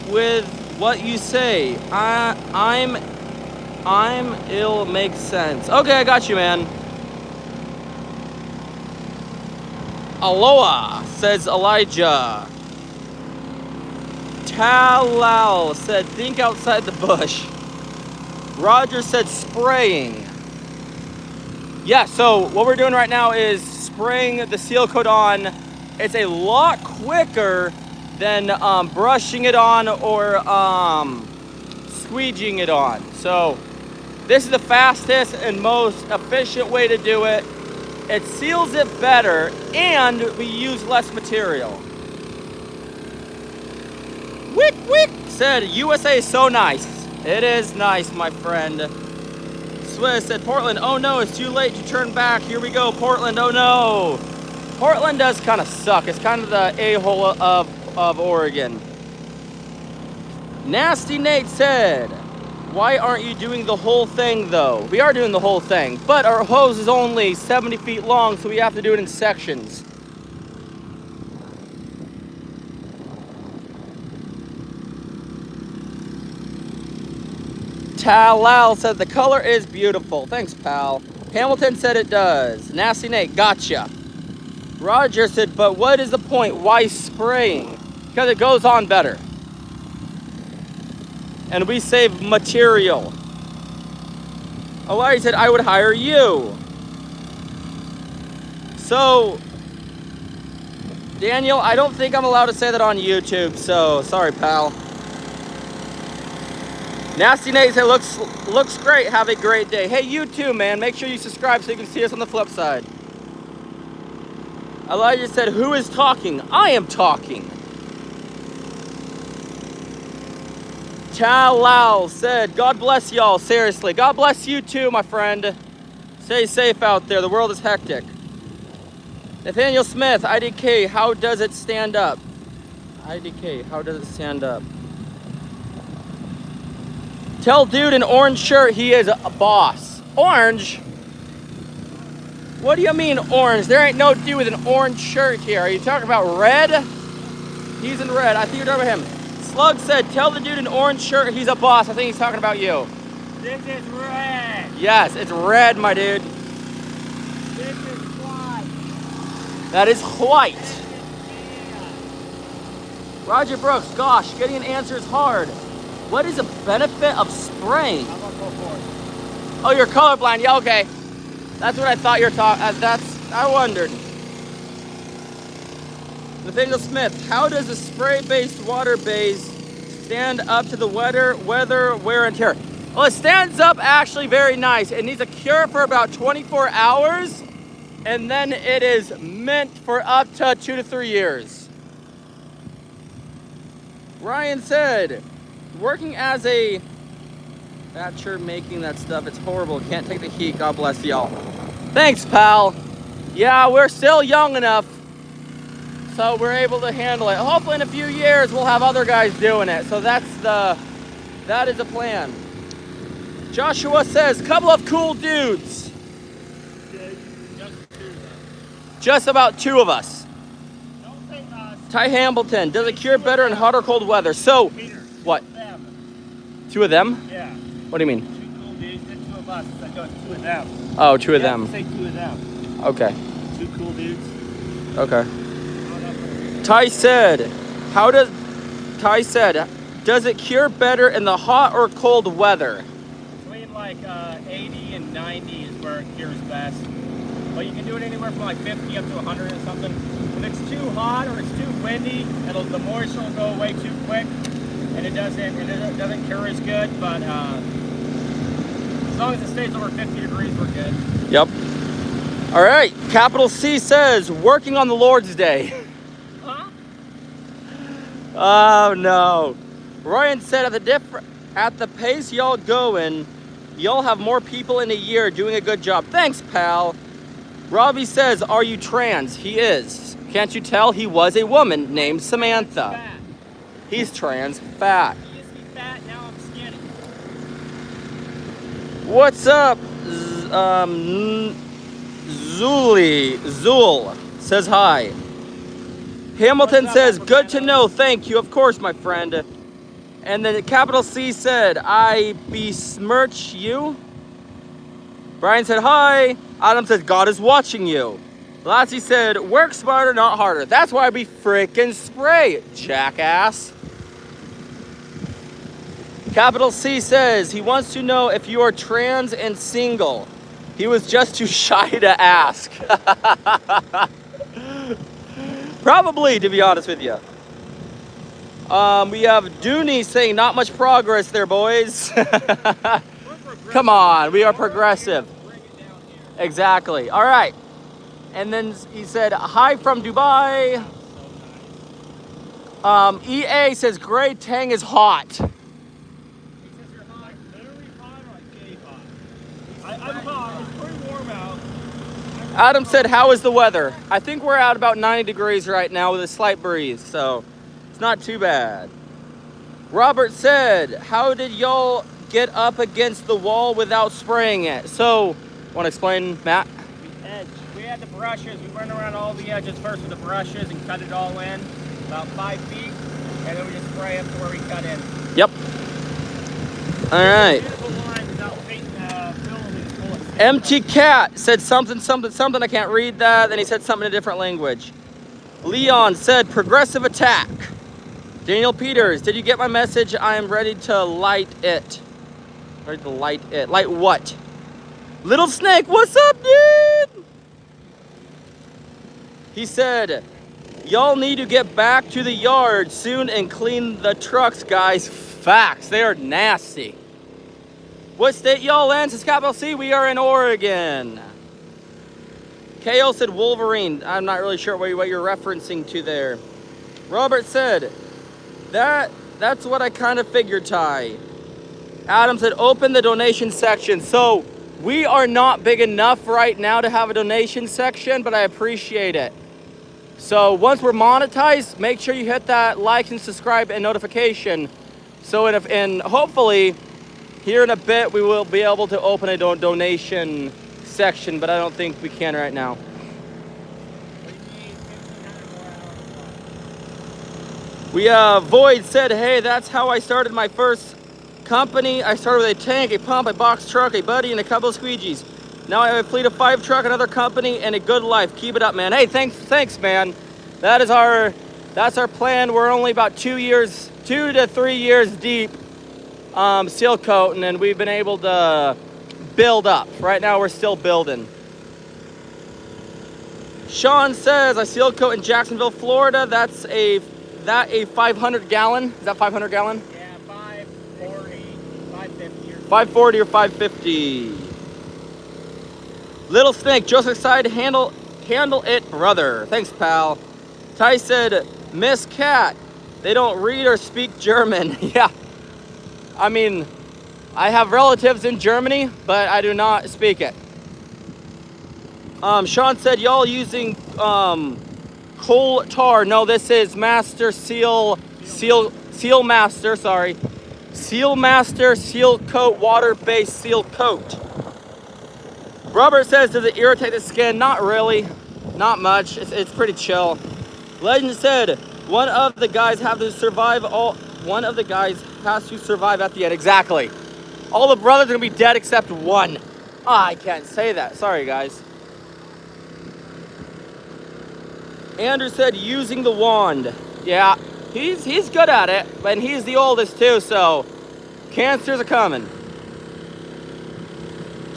with what you say. I'm ill makes sense. Okay, I got you, man. Aloha, says Elijah. Talal said, think outside the bush. Roger said spraying. Yeah, so what we're doing right now is spraying the seal coat on. It's a lot quicker than brushing it on or squeegeeing it on. So this is the fastest and most efficient way to do it. It seals it better and we use less material. Wick wick said USA is so nice. It is nice, my friend. Swiss said Portland, oh no, it's too late to turn back. Here we go, Portland, oh no. Portland does kind of suck. It's kind of the a-hole of Oregon. Nasty Nate said, why aren't you doing the whole thing though? We are doing the whole thing, but our hose is only 70 feet long, so we have to do it in sections. Talal said the color is beautiful. Thanks, pal. Hamilton said it does. Nasty Nate, gotcha. Roger said, but what is the point? Why spraying? Because it goes on better. And we save material. Elijah said, I would hire you. So, Daniel, I don't think I'm allowed to say that on YouTube, so sorry, pal. Nasty Nate said, looks great. Have a great day. Hey, you too, man. Make sure you subscribe so you can see us on the flip side. Elijah said, who is talking? I am talking. Talal said, God bless y'all. Seriously, God bless you too, my friend. Stay safe out there. The world is hectic. Nathaniel Smith, IDK, how does it stand up? IDK, how does it stand up? Tell dude in orange shirt he is a boss. Orange? What do you mean orange? There ain't no dude with an orange shirt here. Are you talking about red? He's in red. I think you're talking about him. Slug said, tell the dude in orange shirt he's a boss. I think he's talking about you. This is red. Yes, it's red, my dude. This is white. That is white. Roger Brooks, gosh, getting an answer is hard. What is the benefit of spraying? I'm gonna go for it. Oh, you're colorblind. Yeah, okay. That's what I thought you were talking. I wondered. Nathaniel Smith, how does a spray-based water base stand up to the weather, wear and tear? Well, it stands up actually very nice. It needs a cure for about 24 hours, and then it is meant for up to 2 to 3 years. Ryan said, working as a batcher making that stuff, it's horrible. Can't take the heat. God bless y'all. Thanks, pal. Yeah, we're still young enough, so we're able to handle it. Hopefully in a few years we'll have other guys doing it. So that is the plan. Joshua says, couple of cool dudes. Just about 2 of us. Don't say us. Ty Hamilton, does it cure better in hot or cold weather? So, Peter. what? Them. 2 of them? Yeah. What do you mean? 2 cool dudes, then 2 of us. I go 2 of them. Oh, 2 of You them. have to say 2 of them. Okay. 2 cool dudes. Okay. Ty said, does it cure better in the hot or cold weather? Between like 80 and 90 is where it cures best. But you can do it anywhere from like 50 up to 100 or something. If it's too hot or it's too windy, the moisture will go away too quick, and it doesn't cure as good. But as long as it stays over 50 degrees, we're good. Yep. All right. Capital C says, working on the Lord's Day. Huh? Oh no. Ryan said, at the pace y'all going, y'all have more people in a year doing a good job. Thanks, pal. Robbie says, are you trans? He is. Can't you tell he was a woman named Samantha? Fat. He's trans fat. He used to be fat, now I'm skinny. What's up? Zul says hi. Hamilton says, good to know. Thank you. Of course, my friend. And then capital C said, I besmirch you. Brian said, hi. Adam says, God is watching you. Lassie said, work smarter, not harder. That's why we freaking spray, jackass. Capital C says, he wants to know if you are trans and single. He was just too shy to ask. Probably, to be honest with you. We have Dooney saying, not much progress there, boys. Come on, we are progressive. Exactly. All right. And then he said, hi from Dubai. EA says, Gray Tang is hot. He says you're hot, literally hot or like gay hot? I'm hot. It's pretty warm out. Adam said, how is the weather? I think we're at about 90 degrees right now with a slight breeze, so it's not too bad. Robert said, how did y'all get up against the wall without spraying it? So, want to explain, Matt? We had the brushes. We went around all the edges first with the brushes and cut it all in, about 5 feet, and then we just spray up to where we cut in. Yep. All right. Beautiful line without painting film is full of sand. Empty Cat said something. I can't read that. Then he said something in a different language. Leon said progressive attack. Daniel Peters, did you get my message? I am ready to light it. Ready to light it. Light what? Little Snake, what's up, dude? He said, y'all need to get back to the yard soon and clean the trucks, guys. Facts, they are nasty. What state y'all in? It's capital C, we are in Oregon. KO said Wolverine. I'm not really sure what you're referencing to there. Robert said, that's what I kind of figured, Ty. Adam said, open the donation section. So we are not big enough right now to have a donation section, but I appreciate it. So once we're monetized, make sure you hit that like and subscribe and notification. So and hopefully here in a bit, we will be able to open a donation section, but I don't think we can right now. Void said, hey, that's how I started my first company. I started with a tank, a pump, a box truck, a buddy, and a couple of squeegees. Now I have a fleet of 5 truck, another company, and a good life. Keep it up, man. Hey, thanks, man. That's our plan. We're only about 2 to 3 years deep seal coating, and we've been able to build up. Right now, we're still building. Sean says, I seal coat in Jacksonville, Florida. That's a 500 gallon. Is that 500 gallon? Yeah, 540, 550. 540 or 550. Little Snake, Joseph side, handle it, brother. Thanks, pal. Ty said, Miss Cat, they don't read or speak German. Yeah. I mean, I have relatives in Germany, but I do not speak it. Sean said, y'all using coal tar. No, this is Master Seal Master, sorry. Seal Master Seal Coat, water-based seal coat. Robert says, does it irritate the skin? Not really. Not much. It's pretty chill. Legend said, one of the guys has to survive at the end. Exactly. All the brothers are gonna be dead except one. I can't say that. Sorry, guys. Andrew said, using the wand. Yeah, he's good at it, and he's the oldest too, so cancers are coming.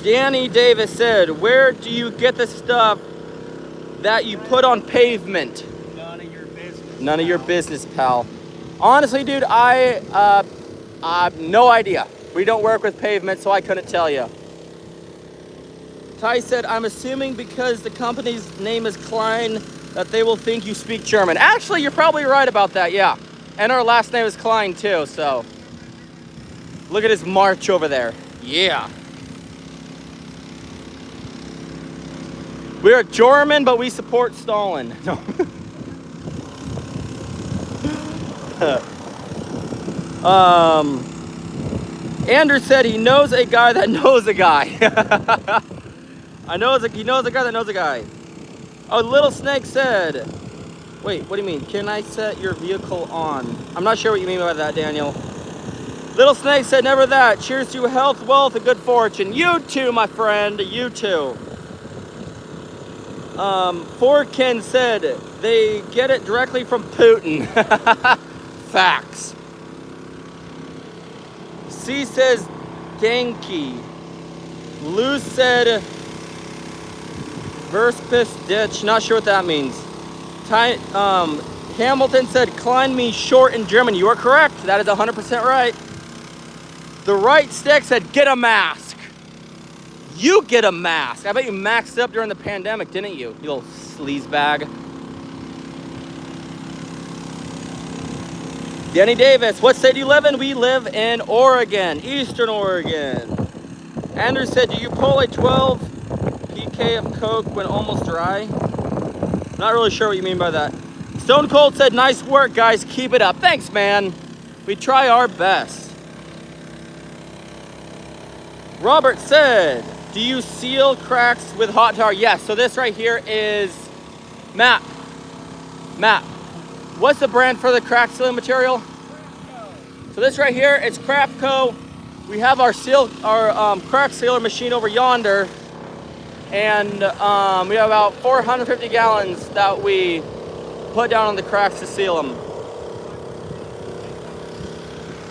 Danny Davis said, where do you get the stuff that you put on pavement? None of your business. None of your business, pal. Honestly, dude, I have no idea. We don't work with pavement, so I couldn't tell you. Ty said, I'm assuming because the company's name is Klein that they will think you speak German. Actually, you're probably right about that, yeah. And our last name is Klein too, so. Look at his march over there. Yeah. We're German, but we support Stalin. No. Andrew said he knows a guy that knows a guy. He knows a guy that knows a guy. Oh, Little Snake said, wait, what do you mean? Can I set your vehicle on? I'm not sure what you mean by that, Daniel. Little Snake said, never that. Cheers to health, wealth, and good fortune. You too, my friend, you too. Forkin said, they get it directly from Putin. Facts. C says, Genki. Lou said, Verspis ditch. Not sure what that means. Hamilton said, Klein means short in German. You are correct. That is 100% right. The right stick said, get a mask. You get a mask. I bet you maxed up during the pandemic, didn't you? You little sleaze bag. Danny Davis, what state do you live in? We live in Oregon, Eastern Oregon. Andrew said, do you pull a 12 PK of Coke when almost dry? Not really sure what you mean by that. Stone Cold said, nice work, guys. Keep it up. Thanks, man. We try our best. Robert said, do you seal cracks with hot tar? Yes. So this right here is Matt. What's the brand for the crack sealing material? So this right here, it's Craftco. We have our crack sealer machine over yonder, and we have about 450 gallons that we put down on the cracks to seal them.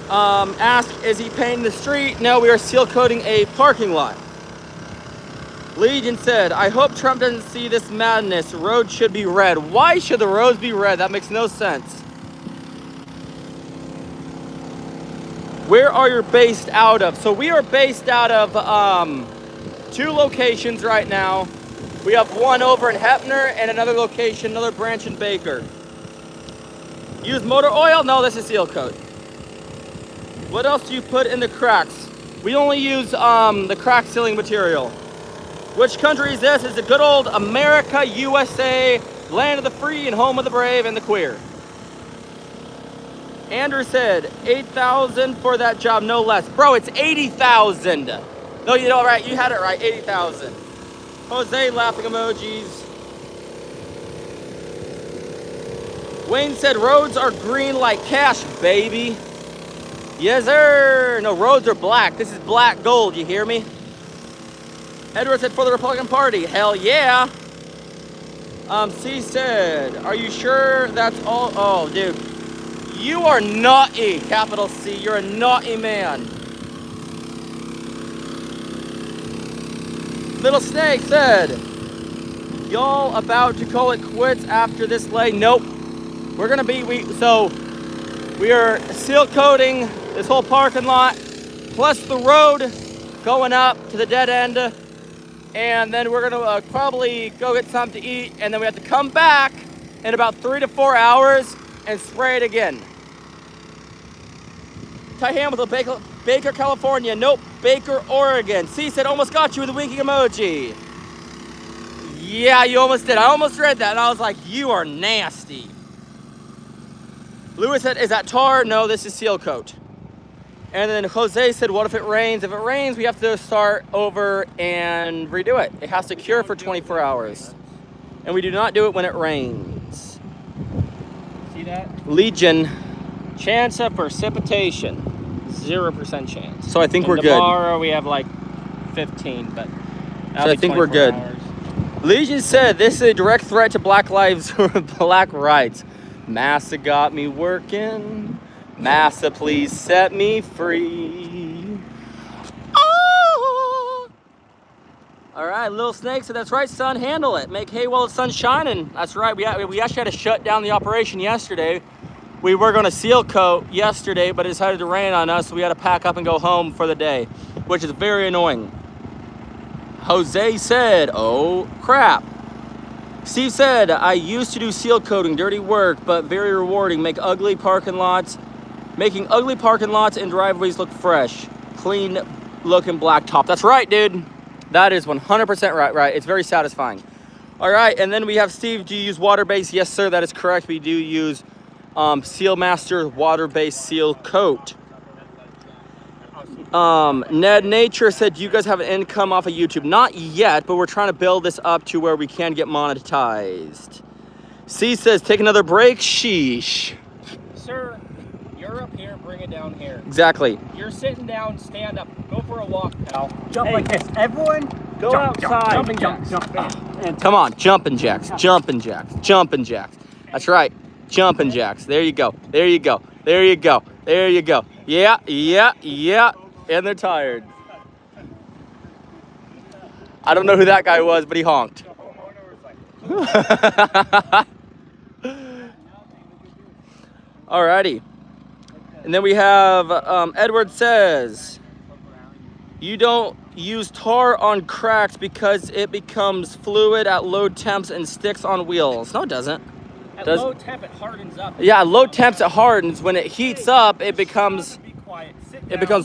Ask, is he painting the street? No, we are seal coating a parking lot. Legion said, I hope Trump doesn't see this madness. Roads should be red. Why should the roads be red? That makes no sense. Where are you based out of? So we are based out of 2 locations right now. We have one over in Hepner and another location, another branch in Baker. Use motor oil? No, this is seal coat. What else do you put in the cracks? We only use the crack sealing material. Which country is this? It's a good old America, USA, land of the free and home of the brave and the queer. Andrew said, 8,000 for that job, no less. Bro, it's 80,000. No, you know, right, you had it right, 80,000. Jose laughing emojis. Wayne said, roads are green like cash, baby. Yes, sir. No, roads are black. This is black gold, you hear me? Edward said, for the Republican Party. Hell yeah. C said, are you sure that's all? Oh, dude. You are naughty, capital C. You're a naughty man. Little Snake said, y'all about to call it quits after this lay? Nope. We're gonna be, we are seal coating this whole parking lot, plus the road going up to the dead end. And then we're gonna probably go get something to eat, and then we have to come back in about 3 to 4 hours and spray it again. Ty Hamilton, Baker, California. Nope, Baker, Oregon. C said, almost got you with a winking emoji. Yeah, you almost did. I almost read that, and I was like, you are nasty. Lewis said, is that tar? No, this is seal coat. And then Jose said, what if it rains? If it rains, we have to start over and redo it. It has to cure for 24 hours. And we do not do it when it rains. See that? Legion, chance of precipitation, 0% chance. So I think we're good. Tomorrow we have like 15, but So I think we're good. Hours. Legion said, this is a direct threat to black lives or black rights. Massa got me working. Massa, please set me free. Oh! All right, Little Snake said, that's right, son, handle it. Make hay while the sun's shining. That's right, we actually had to shut down the operation yesterday. We were gonna seal coat yesterday, but it decided to rain on us, so we had to pack up and go home for the day, which is very annoying. Jose said, oh crap. Steve said, I used to do seal coating, dirty work, but very rewarding. Making ugly parking lots and driveways look fresh. Clean looking blacktop. That's right, dude. That is 100% right. It's very satisfying. All right, and then we have Steve, do you use water-based? Yes, sir, that is correct. We do use Seal Master water-based seal coat. Ned Nature said, do you guys have an income off of YouTube? Not yet, but we're trying to build this up to where we can get monetized. C says, take another break. Sheesh. Sir, you're up here, bring it down here. Exactly. You're sitting down, stand up, go for a walk, pal. Jump like this. Everyone, Go outside. Jumping jacks. And Come on, jumping jacks, jumping jacks, jumping jacks. That's right, jumping jacks. There you go, there you go, there you go, there you go. Yeah. And they're tired. I don't know who that guy was, but he honked. Alrighty. And then we have Edward says, you don't use tar on cracks because it becomes fluid at low temps and sticks on wheels. No, it doesn't. at low temp, it hardens up. Yeah, low temps it hardens. When it heats up, it becomes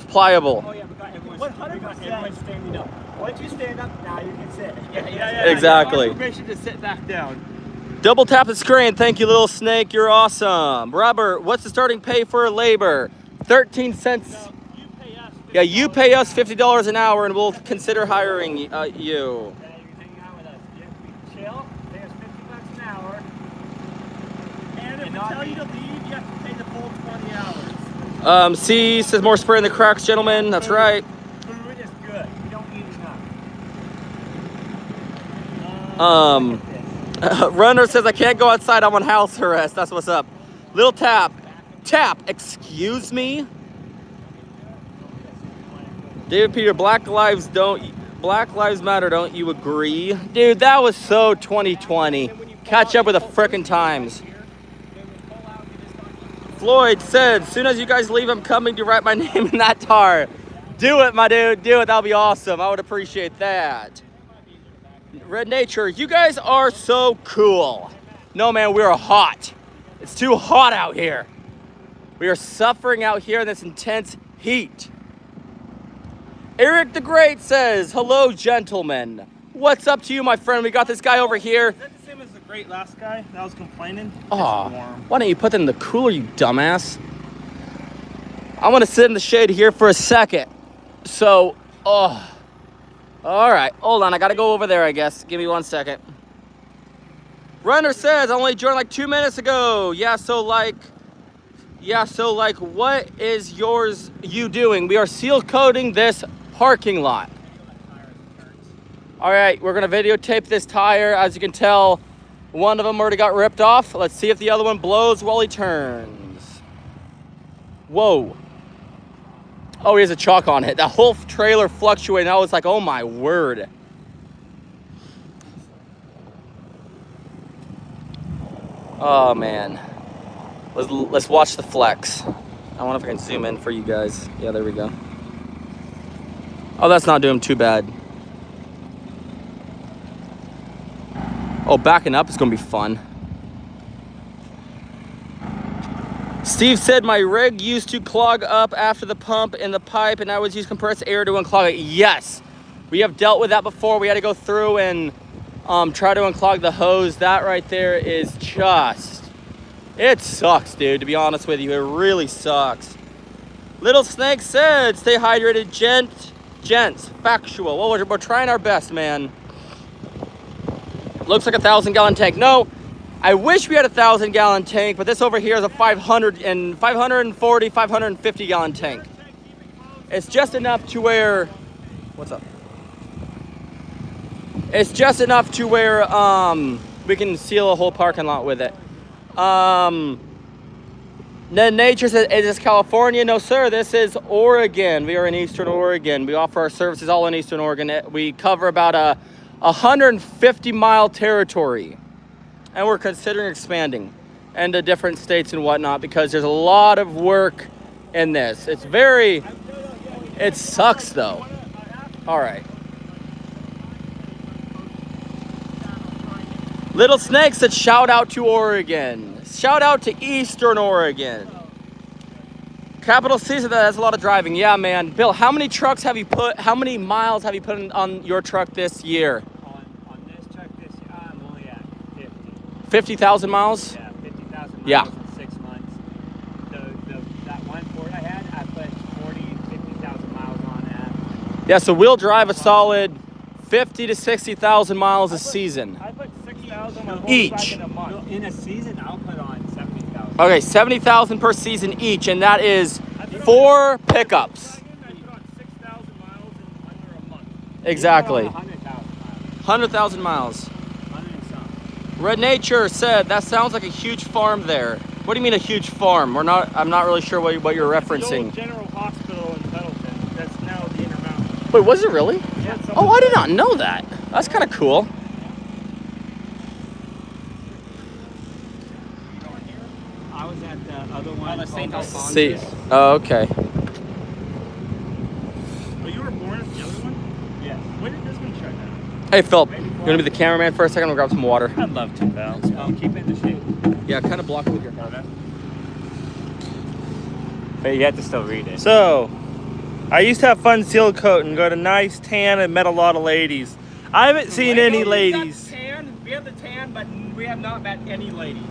pliable. Oh yeah, we got everyone. 100% standing up. Once you stand up, now you can sit. Yeah. Exactly. Permission to sit back down. Double tap the screen. Thank you, Little Snake. You're awesome. Robert, what's the starting pay for labor? 13 cents. No, you pay us. Yeah, you pay us $50 an hour, and we'll consider hiring you. Yeah, you can hang out with us. We chill. Pay us $50 an hour. And if we tell you to leave, you have to pay the full 20 hours. C says more spray in the cracks, gentlemen. That's right. Food is good. We don't eat enough. Runner says I can't go outside. I'm on house arrest. That's what's up. Little tap. Excuse me. David Peter, black lives don't. Black Lives Matter, don't you agree? Dude, that was so 2020. Catch up with the frickin' times. Floyd said, as soon as you guys leave, I'm coming to write my name in that tar. Do it, my dude. Do it. That'll be awesome. I would appreciate that. Red Nature, you guys are so cool. No, man, we are hot. It's too hot out here. We are suffering out here in this intense heat. Eric the Great says, hello, gentlemen. What's up to you, my friend? We got this guy over here. Is that the same as the great last guy that was complaining? Oh, why don't you put that in the cooler, you dumbass? I'm gonna sit in the shade here for a second. So, all right, hold on. I gotta go over there, I guess. Give me 1 second. Runner says, I only joined like 2 minutes ago. Yeah, so like, what is you doing? We are seal coating this parking lot. All right, we're gonna videotape this tire. As you can tell, one of them already got ripped off. Let's see if the other one blows while he turns. Whoa. Oh, he has a chalk on it. That whole trailer fluctuating. I was like, oh my word. Oh man. Let's watch the flex. I wonder if I can zoom in for you guys. Yeah, there we go. Oh, that's not doing too bad. Oh, backing up is gonna be fun. Steve said my rig used to clog up after the pump in the pipe, and I would use compressed air to unclog it. Yes, we have dealt with that before. We had to go through and try to unclog the hose. That right there is just, it sucks, dude, to be honest with you. It really sucks. Little Snake said, stay hydrated, gents. Factual. Well, we're trying our best, man. Looks like a 1,000-gallon tank. No, I wish we had a 1,000-gallon tank, but this over here is a 540, 550-gallon tank. It's just enough to where, what's up? It's just enough to where we can seal a whole parking lot with it. Nature says, is this California? No, sir, this is Oregon. We are in Eastern Oregon. We offer our services all in Eastern Oregon. We cover about a 150-mile territory. And we're considering expanding into different states and whatnot because there's a lot of work in this. It sucks though. All right. Little Snake said, shout out to Oregon. Shout out to Eastern Oregon. Capital C said that has a lot of driving. Yeah, man. Bill, how many miles have you put on your truck this year? On this truck this year, I'm only at 50. 50,000 miles? Yeah, 50,000 miles yeah. in 6 months. That one Ford I had, I put 50,000 miles on that. Yeah, so we'll drive a solid 50 to 60,000 miles a season. I put 6,000 on each. In a month. In a season, I'll put on 70,000. Okay, 70,000 per season each, and that is 4 pickups. I put on 6,000 miles in under a month. Exactly. 100,000 100,000 miles. miles. 100 and some. Red Nature said that sounds like a huge farm there. What do you mean a huge farm? I'm not really sure what you're referencing. The old General Hospital in Pendleton. That's now the Intermountain. Wait, was it really? Yeah, Oh, I did not know that. That's kind of cool. I was at the other one. the St. Alphonsus. See. Oh, okay. Oh, you were born at the other one? Yes. When did this one shut down? Hey, Phil, you want to be the cameraman for a second? We'll grab some water. I'd love to, Val. Keep it in the shade. Yeah, kind of block it with your head. But you have to still read it. So, I used to have fun seal coating, got a nice tan and met a lot of ladies. I haven't seen any ladies. We have the tan, but we have not met any ladies.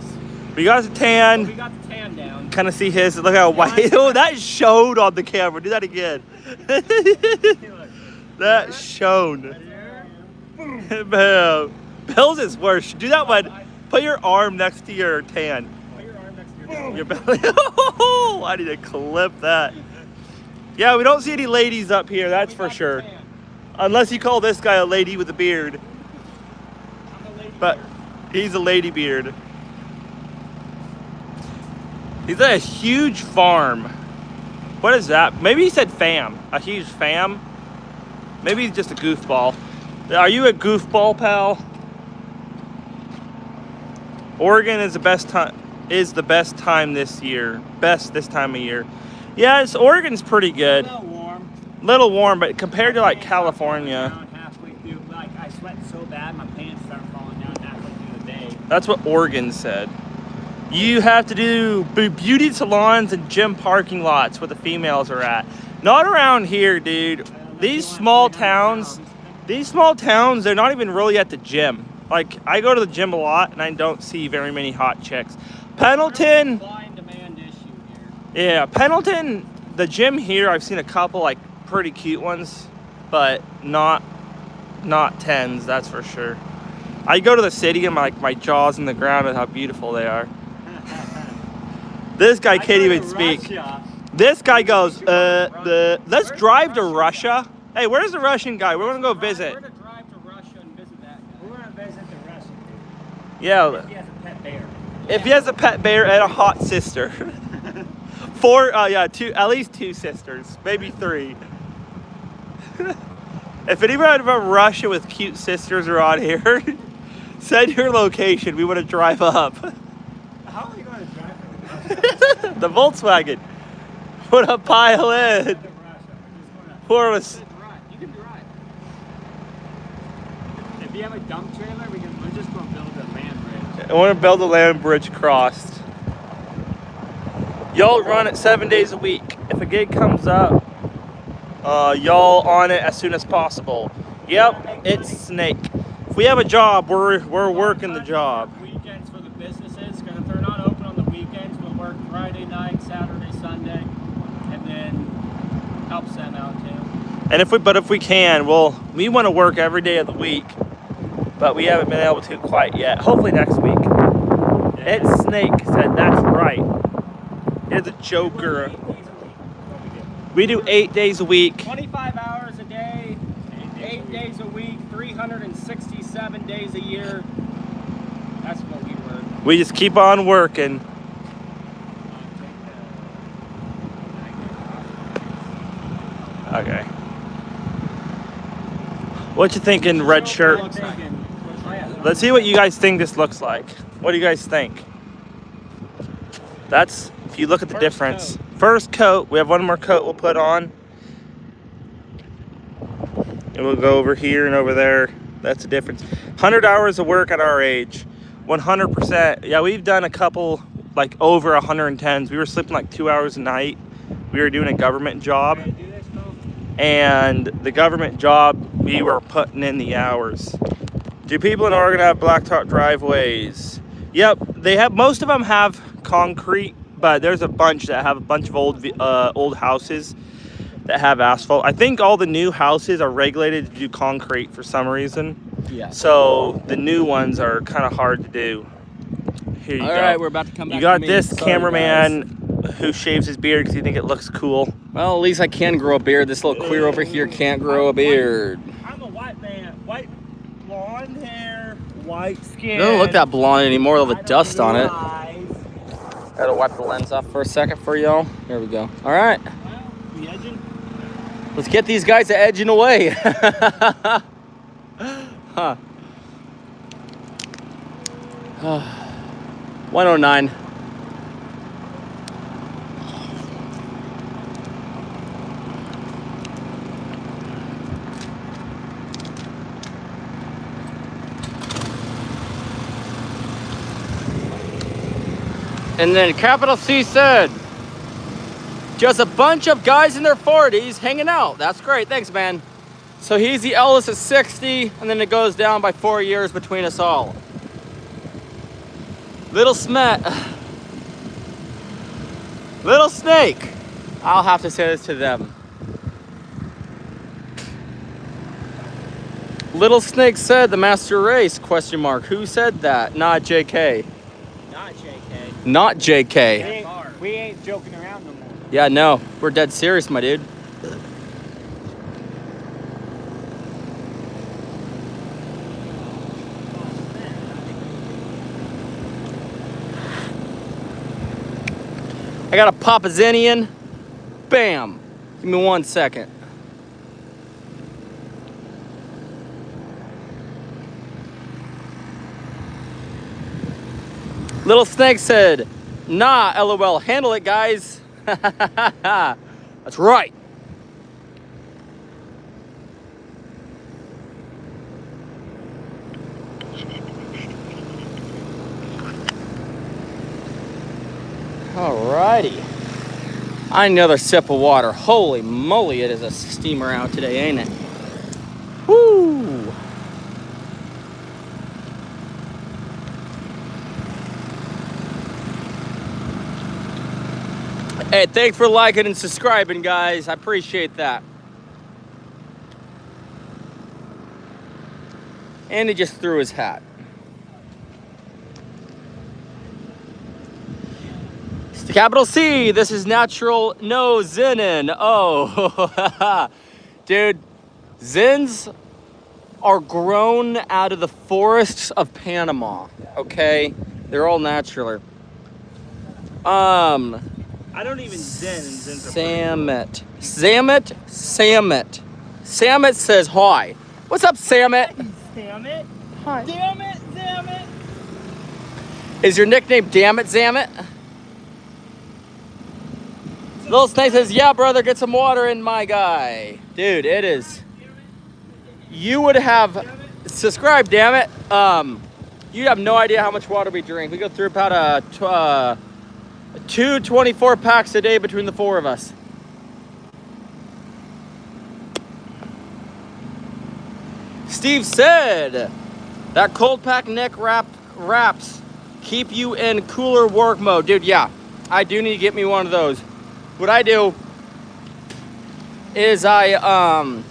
We got the We tan, got the tan down. kind of see his, look how white, oh, that showed on the camera, do that again. That shone. Bill's is worse, do that one, put your arm next to your tan. Put your arm next to Your belly, I need to clip that. Yeah, we don't see any ladies up here, that's for sure. Unless you call this guy a lady with a beard. But he's a lady beard. He's at a huge farm. What is that? Maybe he said fam. A huge fam. Maybe he's just a goofball. Are you a goofball, pal? Oregon is the best time. Is the best time this year. Best this time of year. Yeah, Oregon's pretty good. A little warm. Little warm, but compared to like California. Halfway through, like I sweat so bad, my pants start falling down halfway through the day. That's what Oregon said. You have to do beauty salons and gym parking lots where the females are at. Not around here, dude. These small towns, they're not even really at the gym. Like, I go to the gym a lot and I don't see very many hot chicks. Pendleton, Supply and demand issue here. yeah, Pendleton, the gym here, I've seen a couple like pretty cute ones, but not tens, that's for sure. I go to the city and my jaw's in the ground at how beautiful they are. This guy can't even speak. This guy goes, let's drive to Russia. Hey, where's the Russian guy? We're gonna go visit. We're gonna drive to Russia and visit that guy. We're gonna visit the Russian dude. Yeah, He has a pet bear. if he has a pet bear and a hot sister. At least 2 sisters, maybe 3. If anybody from Russia with cute sisters are on here, send your location. We want to drive up. How are you gonna drive to Russia? The Volkswagen. What a pile in. To Russia. We're just gonna. You can drive. If you have a dump trailer, we're just gonna build a land bridge. I want to build a land bridge crossed. Y'all run it 7 days a week. If a gig comes up, y'all on it as soon as possible. Yep, it's Snake. If we have a job, we're working the job. Weekends for the businesses, because if they're not open on the weekends, we'll work Friday night, Saturday, Sunday, and then helps them out too. And if we can, we want to work every day of the week, but we haven't been able to quite yet. Hopefully next week. It's Snake said that's right. It's a joker. We do 8 days a week. 25 hours a day, 8 days a week, 367 days a year. That's what we work. We just keep on working. Okay. What you thinking, red shirt? Let's see what you guys think this looks like. What do you guys think? That's, if you look at the difference. First coat, we have one more coat we'll put on. And we'll go over here and over there. That's the difference. 100 hours of work at our age. 100%. Yeah, we've done a couple, like over 110s. We were sleeping like 2 hours a night. We were doing a government job. And the government job, we were putting in the hours. Do people in Oregon have blacktop driveways? Yep, they have. Most of them have concrete, but there's a bunch that have a bunch of old houses that have asphalt. I think all the new houses are regulated to do concrete for some reason. Yeah. So the new ones are kind of hard to do. Here you go. All right, we're about to come back. You got to me. this Sorry, cameraman guys. who shaves his beard because you think it looks cool. Well, at least I can grow a beard. This little queer over here can't grow a beard. I'm a white man. White blonde hair, white skin. It doesn't look that blonde anymore. All the dust on it. Eyes. Gotta wipe the lens off for a second for y'all. There we go. All right. We edging? Let's get these guys edging away. Huh. 109. And then capital C said, just a bunch of guys in their 40s hanging out. That's great. Thanks, man. So he's the eldest at 60, and then it goes down by 4 years between us all. Little Smet. Little Snake. I'll have to say this to them. Little Snake said the master race, question mark. Who said that? Not JK. Not JK. Not JK. We ain't joking around no more. Yeah, no. We're dead serious, my dude. I got a Papazinian. Bam. Give me 1 second. Little Snake said, nah, LOL, handle it, guys. That's right. Alrighty. I need another sip of water. Holy moly, it is a steamer out today, ain't it? Woo! Hey, thanks for liking and subscribing, guys. I appreciate that. And he just threw his hat. Capital C, this is natural, no Zenin. Oh, dude, Zins are grown out of the forests of Panama, okay? They're all natural. I don't even zen. Samet. Samet says hi. What's up, Samet? Damn it. Hi. Damn it. Damn it. Is your nickname Damn It, Zamet? Little Snake says, yeah, brother, get some water in, my guy. Dude, it is. You would have subscribed, damn it. You have no idea how much water we drink. We go through about two 24 packs a day between the four of us. Steve said that cold pack neck wraps keep you in cooler work mode. Dude, yeah, I do need to get me one of those. What I do is I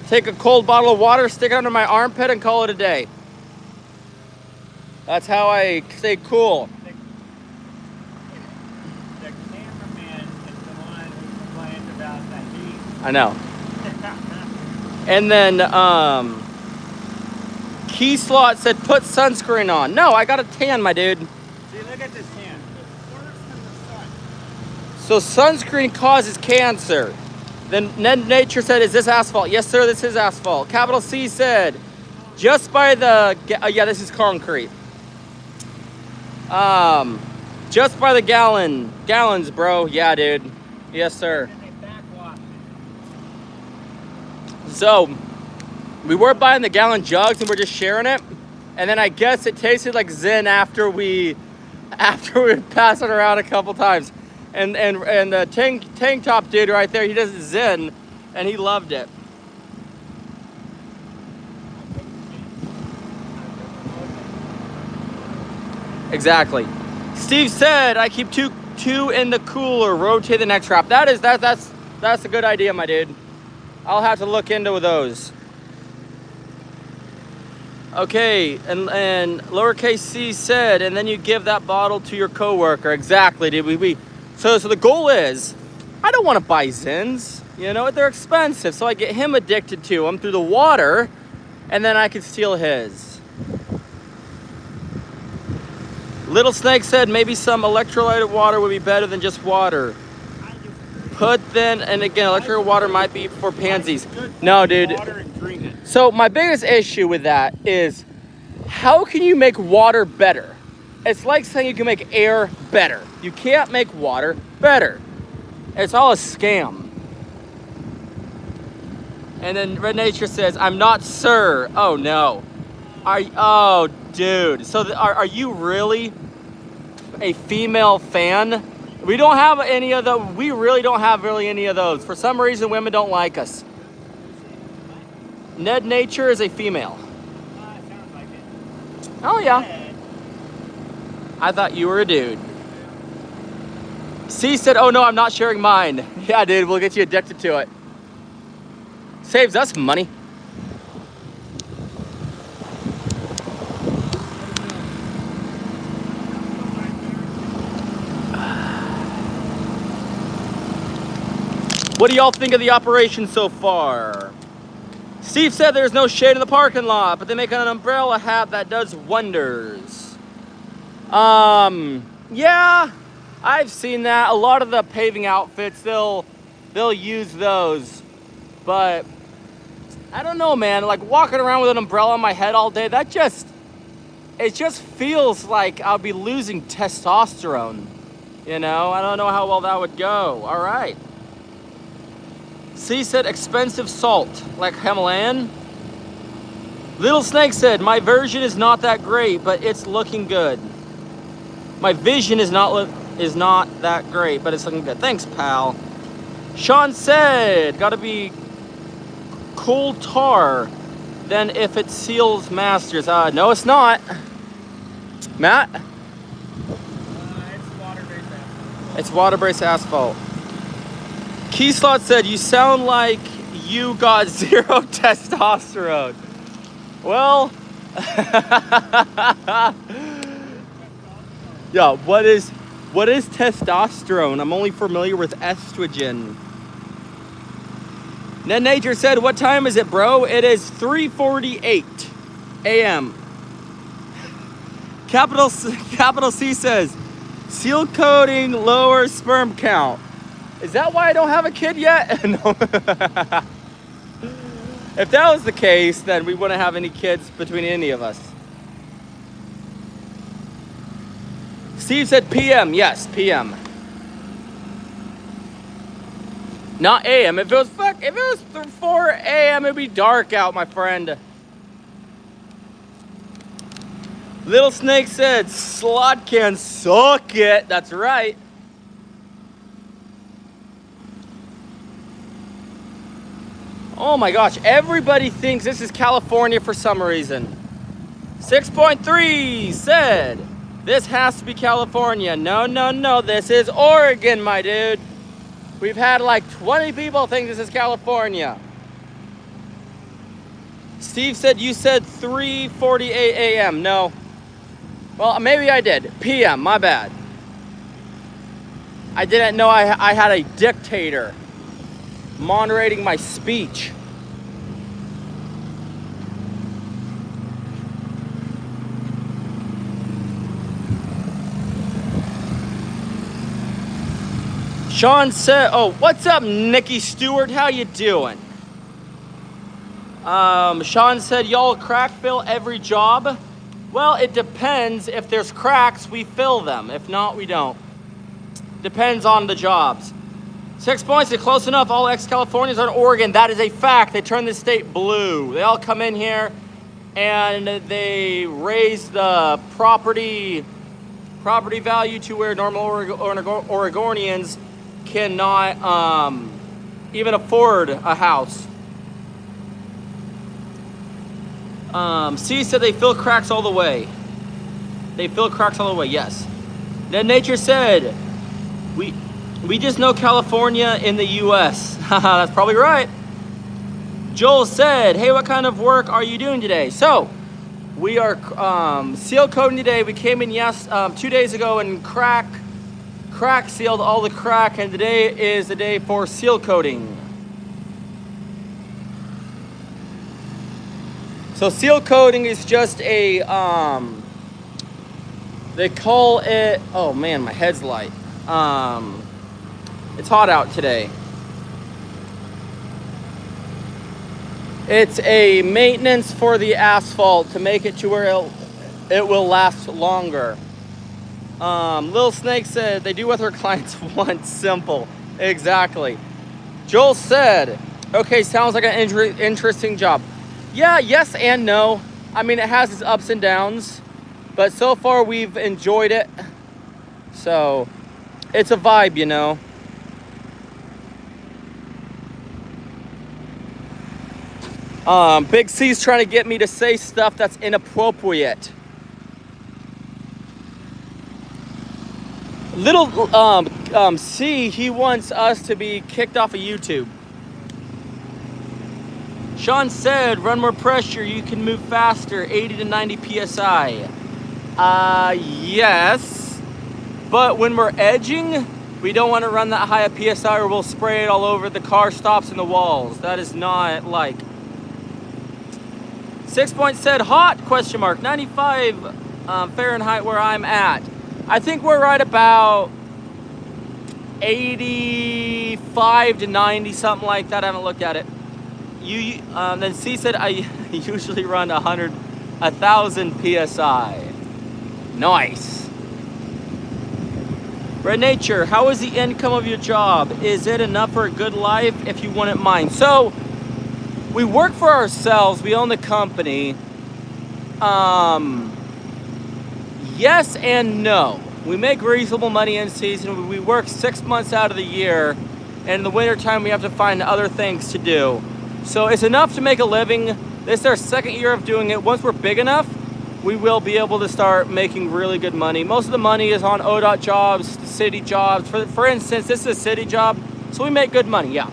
take a cold bottle of water, stick it under my armpit, and call it a day. That's how I stay cool. The cameraman is the one who complains about that heat. I know. And then Key Slot said put sunscreen on. No, I got a tan, my dude. See, look at this hand. So sunscreen causes cancer. Then Ned Nature said, is this asphalt? Yes, sir, this is asphalt. Capital C said, just by the, yeah, this is concrete. Just by the gallons, bro. Yeah, dude. Yes, sir. So, we were buying the gallon jugs and we're just sharing it. And then I guess it tasted like Zen after we passed it around a couple times. And the tank top dude right there, he does Zen, and he loved it. Exactly. Steve said, I keep two in the cooler, rotate the next wrap. That's a good idea, my dude. I'll have to look into those. Okay, and lowercase c said, and then you give that bottle to your coworker. Exactly, dude. So the goal is, I don't want to buy Zins. You know, they're expensive. So I get him addicted to them through the water, and then I can steal his. Little Snake said maybe some electrolyted water would be better than just water. And again, electrolyted water might be for pansies. No, dude. So my biggest issue with that is, how can you make water better? It's like saying you can make air better. You can't make water better. It's all a scam. And then Red Nature says, I'm not sir. Oh, no. Oh, dude. So are you really a female fan? We don't have any of those. We really don't have any of those. For some reason, women don't like us. Ned Nature is a female. Oh, yeah. I thought you were a dude. C said, oh no, I'm not sharing mine. Yeah, dude, we'll get you addicted to it. Saves us money. What do y'all think of the operation so far? Steve said there's no shade in the parking lot, but they make an umbrella hat that does wonders. Yeah, I've seen that. A lot of the paving outfits, they'll use those. But I don't know, man. Like walking around with an umbrella on my head all day, that just it just feels like I'll be losing testosterone. You know, I don't know how well that would go. All right. C said expensive salt, like Himalayan. Little Snake said, my version is not that great, but it's looking good. My vision is not that great, but it's looking good. Thanks, pal. Sean said, gotta be cool tar than if it seals masters. No, it's not. Matt? It's water-based asphalt. It's water-based asphalt. Keyslot said, you sound like you got 0 testosterone. Well, yeah, what is testosterone? I'm only familiar with estrogen. Ned Nature said, what time is it, bro? It is 3:48 a.m. Capital C says, seal coating lower sperm count. Is that why I don't have a kid yet? No. If that was the case, then we wouldn't have any kids between any of us. Steve said PM. Yes, PM. Not AM. If it was 4 AM, it'd be dark out, my friend. Little Snake said, slot can suck it. That's right. Oh my gosh, everybody thinks this is California for some reason. 6.3 said, this has to be California. No, no, no, this is Oregon, my dude. We've had like 20 people think this is California. Steve said, you said 3:48 a.m. No. Well, maybe I did. PM, my bad. I didn't know I had a dictator moderating my speech. Sean said, oh, what's up, Nikki Stewart? How you doing? Sean said, y'all crack fill every job? Well, it depends. If there's cracks, we fill them. If not, we don't. Depends on the jobs. 6 points is close enough. All ex-Californians are in Oregon. That is a fact. They turn the state blue. They all come in here and they raise the property value to where normal Oregonians cannot even afford a house. C said they fill cracks all the way. They fill cracks all the way, yes. Then Nature said, we just know California in the U.S. That's probably right. Joel said, hey, what kind of work are you doing today? So, we are seal coating today. We came in 2 days ago and crack sealed all the crack, and today is the day for seal coating. So seal coating is just a, they call it, oh man, my head's light. It's hot out today. It's a maintenance for the asphalt to make it to where it will last longer. Lil Snake said they do what their clients want. Simple. Exactly. Joel said, okay, sounds like an interesting job. Yeah, yes and no. I mean, it has its ups and downs, but so far we've enjoyed it. So it's a vibe, you know. Big C's trying to get me to say stuff that's inappropriate. Little C, he wants us to be kicked off of YouTube. Sean said, run more pressure, you can move faster, 80 to 90 PSI. Yes, but when we're edging, we don't want to run that high a PSI or we'll spray it all over the car stops and the walls. That is not like. 6 point said hot, question mark, 95 Fahrenheit where I'm at. I think we're right about 85 to 90, something like that. I haven't looked at it. Then C said, I usually run 100 1,000 PSI. Nice. Red Nature, how is the income of your job? Is it enough for a good life if you wouldn't mind? So, we work for ourselves. We own the company. Yes and no. We make reasonable money in season. We work 6 months out of the year. And in the wintertime, we have to find other things to do. So it's enough to make a living. This is our second year of doing it. Once we're big enough, we will be able to start making really good money. Most of the money is on ODOT jobs, city jobs. For instance, this is a city job, so we make good money, yeah.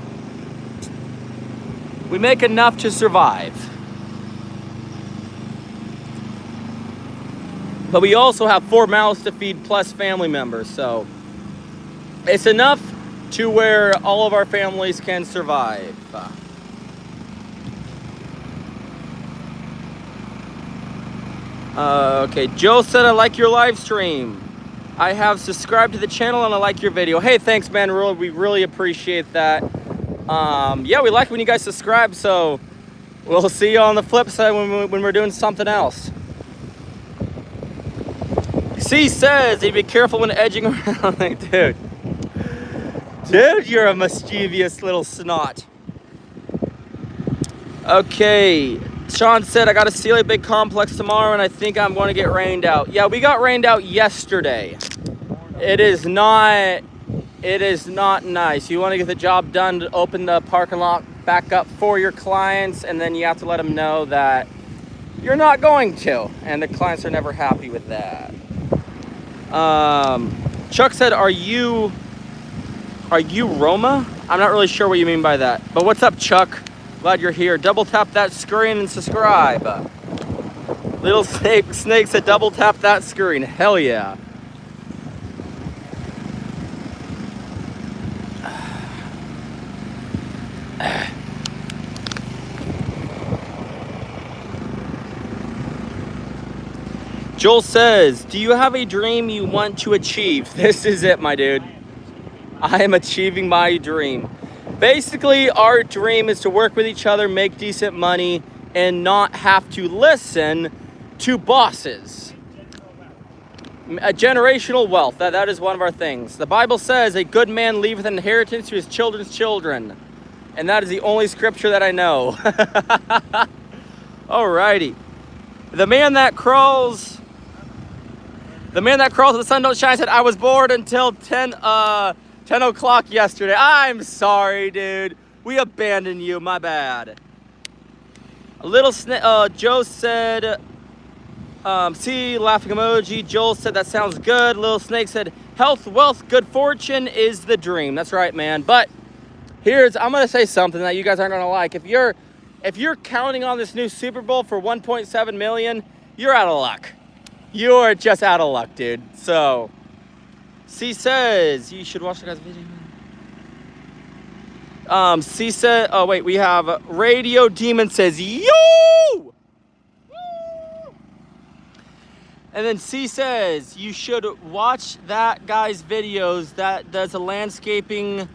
We make enough to survive. But we also have 4 mouths to feed plus family members, so it's enough to where all of our families can survive. Okay, Joe said, I like your live stream. I have subscribed to the channel and I like your video. Hey, thanks, man. We really appreciate that. Yeah, we like when you guys subscribe, so we'll see you on the flip side when we're doing something else. C says, hey, be careful when edging around. Like, dude, you're a mischievous little snot. Okay, Sean said, I got to seal a big complex tomorrow and I think I'm going to get rained out. Yeah, we got rained out yesterday. It is not nice. You want to get the job done to open the parking lot back up for your clients, and then you have to let them know that you're not going to, and the clients are never happy with that. Chuck said, are you Roma? I'm not really sure what you mean by that, but what's up, Chuck? Glad you're here. Double tap that screen and subscribe. Little Snake said, double tap that screen. Hell yeah. Joel says, do you have a dream you want to achieve? This is it, my dude. I am achieving my dream. Basically, our dream is to work with each other, make decent money, and not have to listen to bosses. A generational wealth, that is one of our things. The Bible says, a good man leaveth an inheritance to his children's children. And that is the only scripture that I know. Alrighty. The man that crawls and the sun don't shine said, I was bored until 10 o'clock yesterday. I'm sorry, dude. We abandoned you, my bad. A little Joe said, see, laughing emoji. Joel said, that sounds good. Little Snake said, health, wealth, good fortune is the dream. That's right, man. But I'm gonna say something that you guys aren't gonna like. If you're counting on this new Super Bowl for 1.7 million, you're out of luck. You're just out of luck, dude. So, C says, you should watch the guy's video. C said, oh wait, we have Radio Demon says, yo! And then C says, you should watch that guy's videos that does a landscaping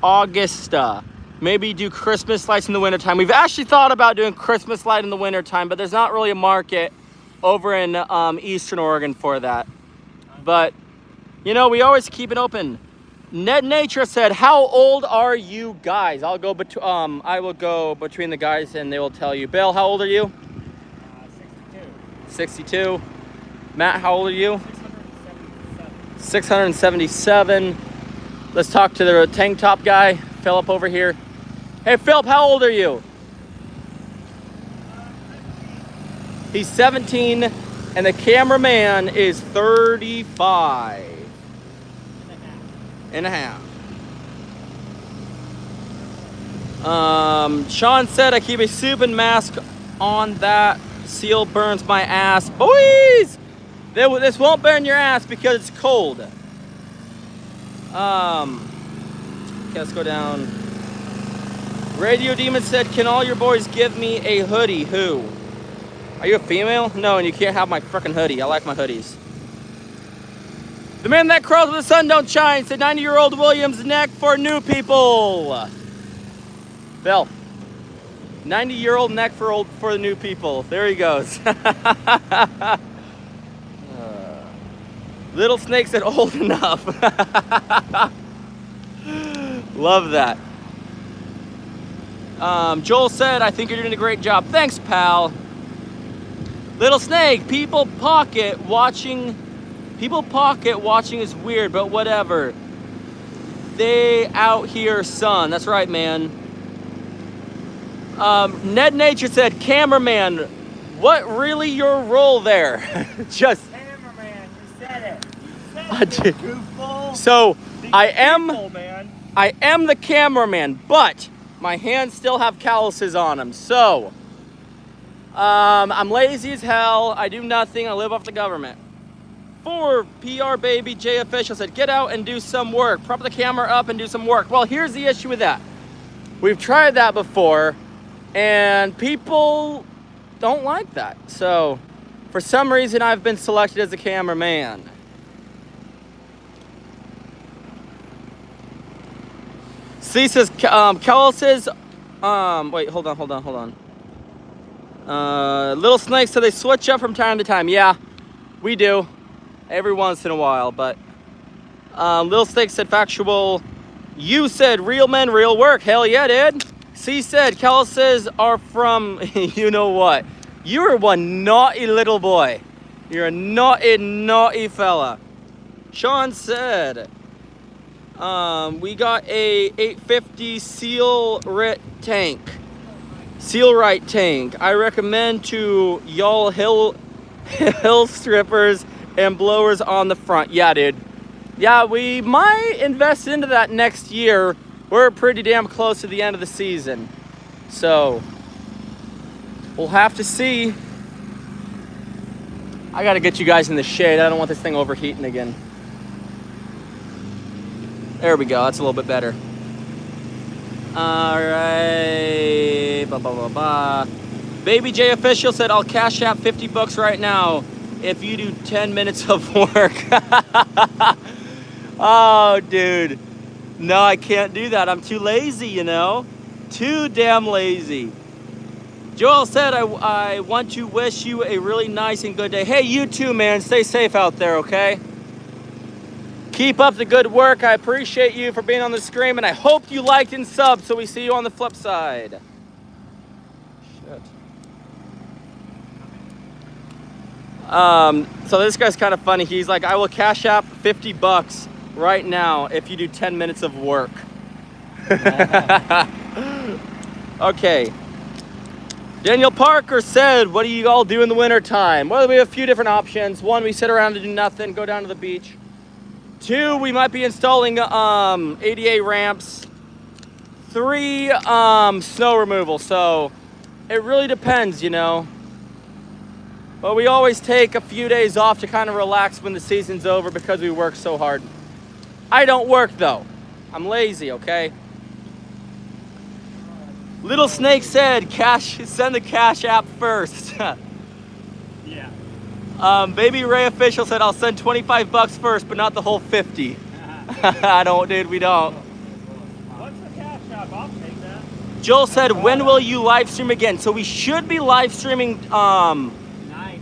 Augusta. Maybe do Christmas lights in the wintertime. We've actually thought about doing Christmas light in the wintertime, but there's not really a market over in Eastern Oregon for that. But, you know, we always keep it open. Ned Nature said, how old are you guys? I will go between the guys and they will tell you. Bill, how old are you? 62. Matt, how old are you? 677. Let's talk to the tank top guy, Philip over here. Hey, Philip, how old are you? He's 17, and the cameraman is 35 and a half. Sean said, I keep a soup and mask on that. Seal burns my ass. Boys! This won't burn your ass because it's cold. Okay, let's go down. Radio Demon said, can all your boys give me a hoodie? Who? Are you a female? No, and you can't have my frickin' hoodie. I like my hoodies. The man that crawls with the sun don't shine said 90-year-old Williams neck for new people. Bill. 90-year-old neck for the new people. There he goes. Little Snake said old enough. Love that. Joel said, I think you're doing a great job. Thanks, pal. Little Snake, people pocket watching is weird, but whatever. They out here, son. That's right, man. Ned Nature said, cameraman, what really your role there? Just Cameraman, you said it. I did. Goofball. So I am Man. I am the cameraman, but my hands still have calluses on them. So I'm lazy as hell. I do nothing. I live off the government. For PR baby J official said, get out and do some work. Prop the camera up and do some work. Well, here's the issue with that. We've tried that before, and people don't like that. So for some reason, I've been selected as a cameraman. C says, Kel says, wait, hold on. Little Snake said they switch up from time to time. Yeah, we do. Every once in a while, but Little Snake said factual. You said real men, real work. Hell yeah, dude. C said calluses are from you know what. You're one naughty little boy. You're a naughty fella. Sean said, we got a 850 Seal Right tank. I recommend to y'all hill strippers and blowers on the front. Yeah, dude. Yeah, we might invest into that next year. We're pretty damn close to the end of the season. So, we'll have to see. I gotta get you guys in the shade. I don't want this thing overheating again. There we go. That's a little bit better. All right. Baby J official said, I'll cash out $50 right now if you do 10 minutes of work. Oh, dude. No, I can't do that. I'm too lazy, you know? Too damn lazy. Joel said, I want to wish you a really nice and good day. Hey, you too, man. Stay safe out there, okay? Keep up the good work. I appreciate you for being on the stream, and I hope you liked and subbed, so we see you on the flip side. Shit. So this guy's kind of funny. He's like, I will cash out $50 right now if you do 10 minutes of work. Okay. Daniel Parker said, what do you all do in the winter time? Well, we have a few different options. One, we sit around and do nothing, go down to the beach. Two, we might be installing ADA ramps. Three, snow removal. So it really depends, you know. But we always take a few days off to kind of relax when the season's over because we work so hard. I don't work though. I'm lazy, okay? Little Snake said, send the cash app first. Yeah. Baby Ray official said, I'll send $25 first, but not the whole 50. I don't, dude, we don't. What's the cash app? I'll take that. Joel said, when will you live stream again? So we should be live streaming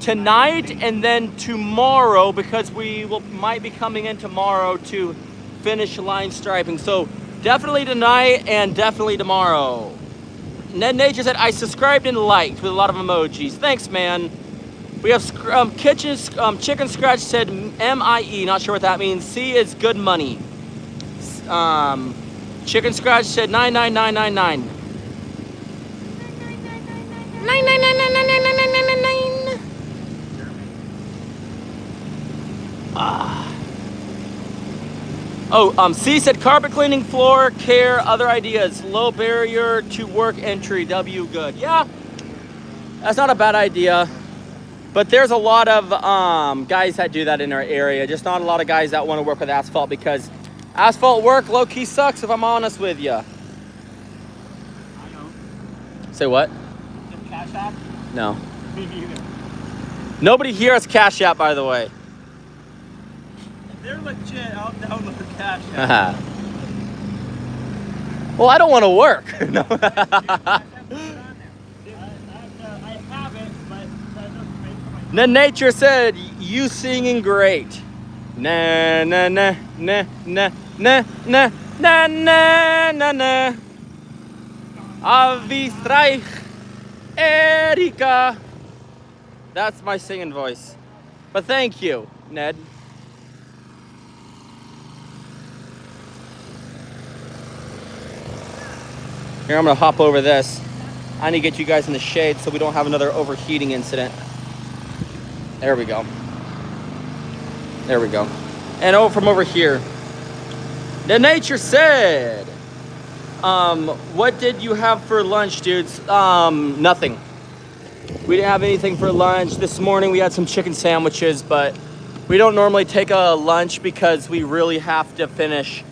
tonight and then tomorrow, because we might be coming in tomorrow to finish line striping. So definitely tonight and definitely tomorrow. Ned Nature said, I subscribed and liked with a lot of emojis. Thanks, man. We have Chicken Scratch said M-I-E, not sure what that means. C is good money. Chicken Scratch said 99999. 999999999. C said carpet cleaning, floor care, other ideas. Low barrier to work entry, W good. Yeah, that's not a bad idea. But there's a lot of guys that do that in our area. Just not a lot of guys that want to work with asphalt, because asphalt work low-key sucks, if I'm honest with you. I know. Say what? Just cash app? No. Me neither. Nobody here has Cash App, by the way. If they're legit, I'll download the cash app. Well, I don't want to work. No. Then nature said, you singing great. Na na na na na na na na na na na. Avi Streich Erika. That's my singing voice. But thank you, Ned. Here, I'm gonna hop over this. I need to get you guys in the shade so we don't have another overheating incident. There we go. There we go. And from over here. The nature said, what did you have for lunch, dudes? Nothing. We didn't have anything for lunch. This morning we had some chicken sandwiches, but we don't normally take a lunch because we really have to finish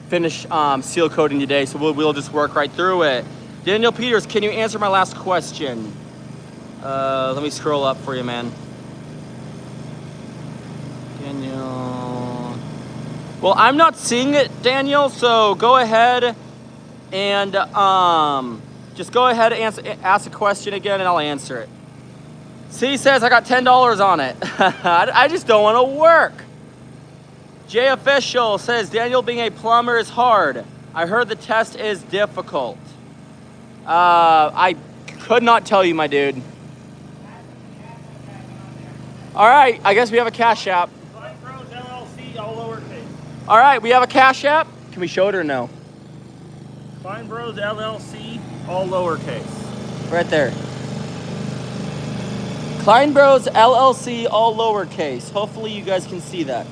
seal coating today, so we'll just work right through it. Daniel Peters, can you answer my last question? Let me scroll up for you, man. Daniel. Well, I'm not seeing it, Daniel, so go ahead and just go ahead and ask a question again and I'll answer it. C says I got $10 on it. I just don't want to work. Jay Official says Daniel, being a plumber is hard. I heard the test is difficult. I could not tell you, my dude. All right, I guess we have a Cash App. Bros LLC, all lowercase. All right, we have a Cash App. Can we show it or no? Fine Bros LLC, all lowercase. Right there. Klein Bros LLC, all lowercase. Hopefully you guys can see that.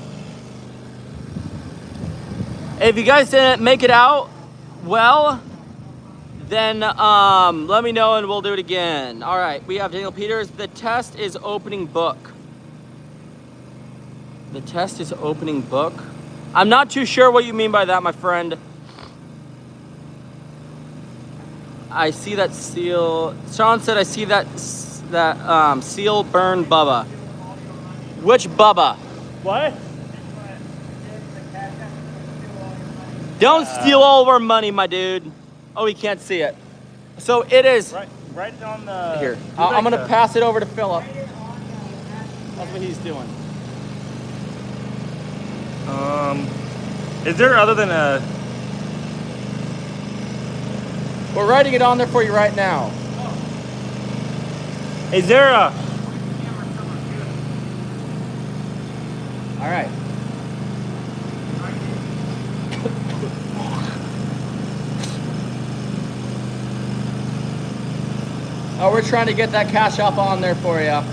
If you guys didn't make it out, well, then let me know and we'll do it again. All right, we have Daniel Peters. The test is opening book. The test is opening book. I'm not too sure what you mean by that, my friend. I see that seal. Sean said I see that seal burn Bubba. Which Bubba? What? Don't steal all of our money, my dude. Oh, he can't see it. So it is. Write it on the. Here, I'm gonna pass it over to Philip. That's what he's doing. Is there other than a? We're writing it on there for you right now. Is there a? All right. Oh, we're trying to get that Cash App on there for you.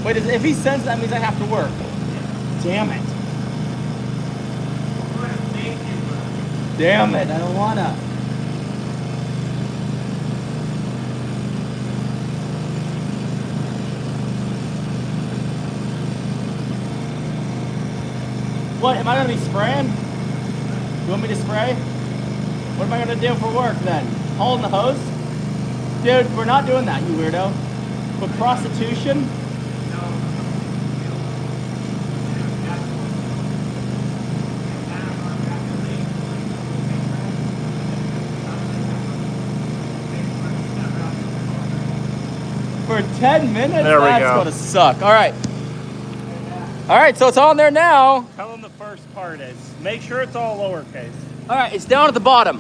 Wait, if he sends that means I have to work. Damn it. Damn it, I don't wanna. What, am I gonna be spraying? You want me to spray? What am I gonna do for work then? Holding the hose? Dude, we're not doing that, you weirdo. With prostitution? For 10 minutes? There we That's go. gonna suck. All right. All right, so it's on there now. Tell them the first part is. Make sure it's all lowercase. All right, it's down at the bottom.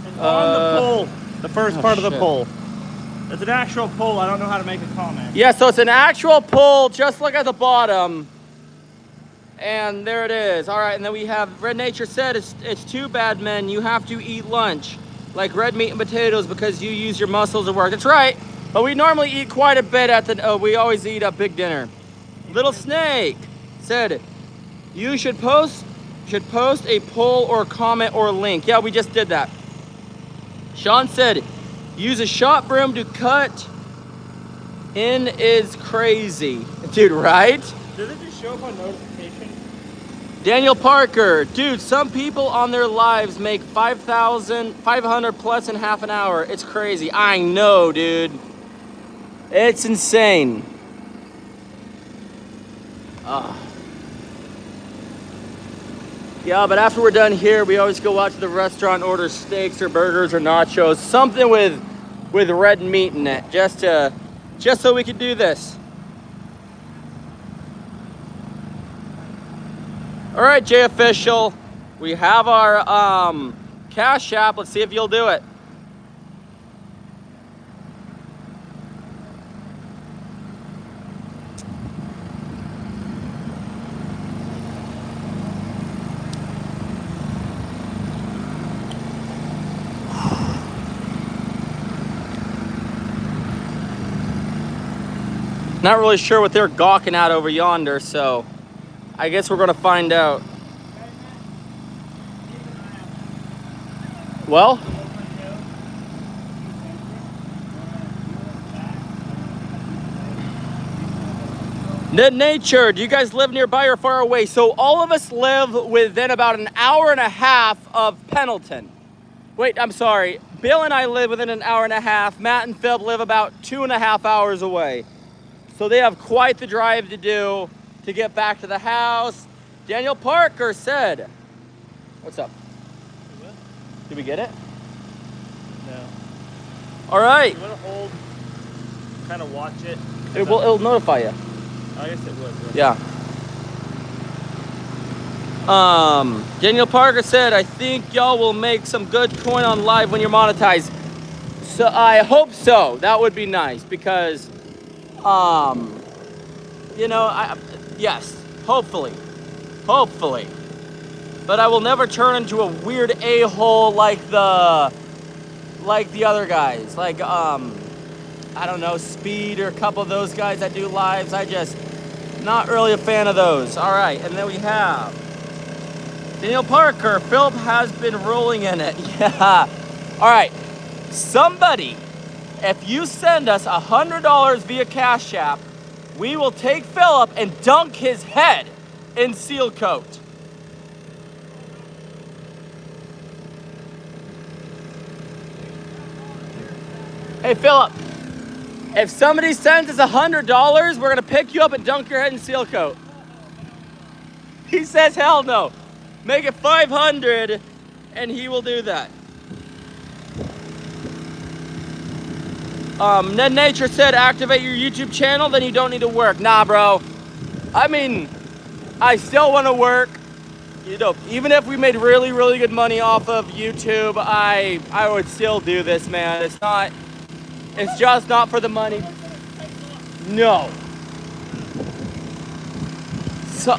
It's on the pull. The first part of the shit. pull. It's an actual pull. I don't know how to make a comment. Yeah, so it's an actual pull, just look at the bottom. And there it is. All right, and then we have Red Nature said it's too bad, men. You have to eat lunch, like red meat and potatoes, because you use your muscles to work. That's right. But we normally eat quite a bit at the. We always eat a big dinner. Little Snake said you should post a poll or comment or link. Yeah, we just did that. Sean said use a shop broom to cut in is crazy, dude. Right? Does it just show up on notification? Daniel Parker, dude, some people on their lives make 500 plus in half an hour. It's crazy. I know, dude. It's insane. Yeah, but after we're done here, we always go out to the restaurant, order steaks or burgers or nachos, something with with red meat in it, just so we could do this. All right, Jay Official, we have our Cash App. Let's see if you'll do it. Not really sure what they're gawking at over yonder, so I guess we're gonna find out. Well, Nature, do you guys live nearby or far away? So all of us live within about an hour and a half of Pendleton. Wait, I'm sorry. Bill and I live within an hour and a half. Matt and Phil live about 2.5 hours away. So they have quite the drive to do to get back to the house. Daniel Parker said, what's up? Did we get it? No. All right. You want to hold, kind of watch it? It'll notify you. I guess it would. Yeah. Daniel Parker said, I think y'all will make some good coin on live when you're monetized. So I hope so. That would be nice because, you know, yes, hopefully. But I will never turn into a weird a-hole like the other guys. Like, I don't know, Speed or a couple of those guys that do lives. I just, not really a fan of those. All right, and then we have Daniel Parker. Philip has been rolling in it. Yeah. All right, somebody, if you send us $100 via Cash App, we will take Philip and dunk his head in seal coat. Hey, Philip, if somebody sends us $100, we're gonna pick you up and dunk your head in seal coat. He says, hell no. Make it 500 and he will do that. Ned Nature said, activate your YouTube channel, then you don't need to work. Nah, bro. I mean, I still want to work. You know, even if we made really, really good money off of YouTube, I would still do this, man. It's just not for the money. No. So.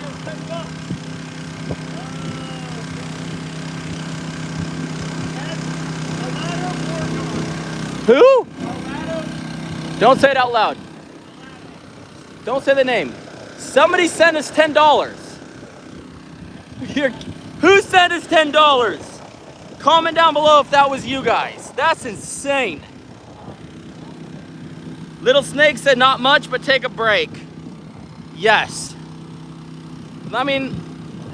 Who? Don't say it out loud. Don't say the name. Somebody sent us $10. Who sent us $10? Comment down below if that was you guys. That's insane. Little Snake said not much, but take a break. Yes. I mean,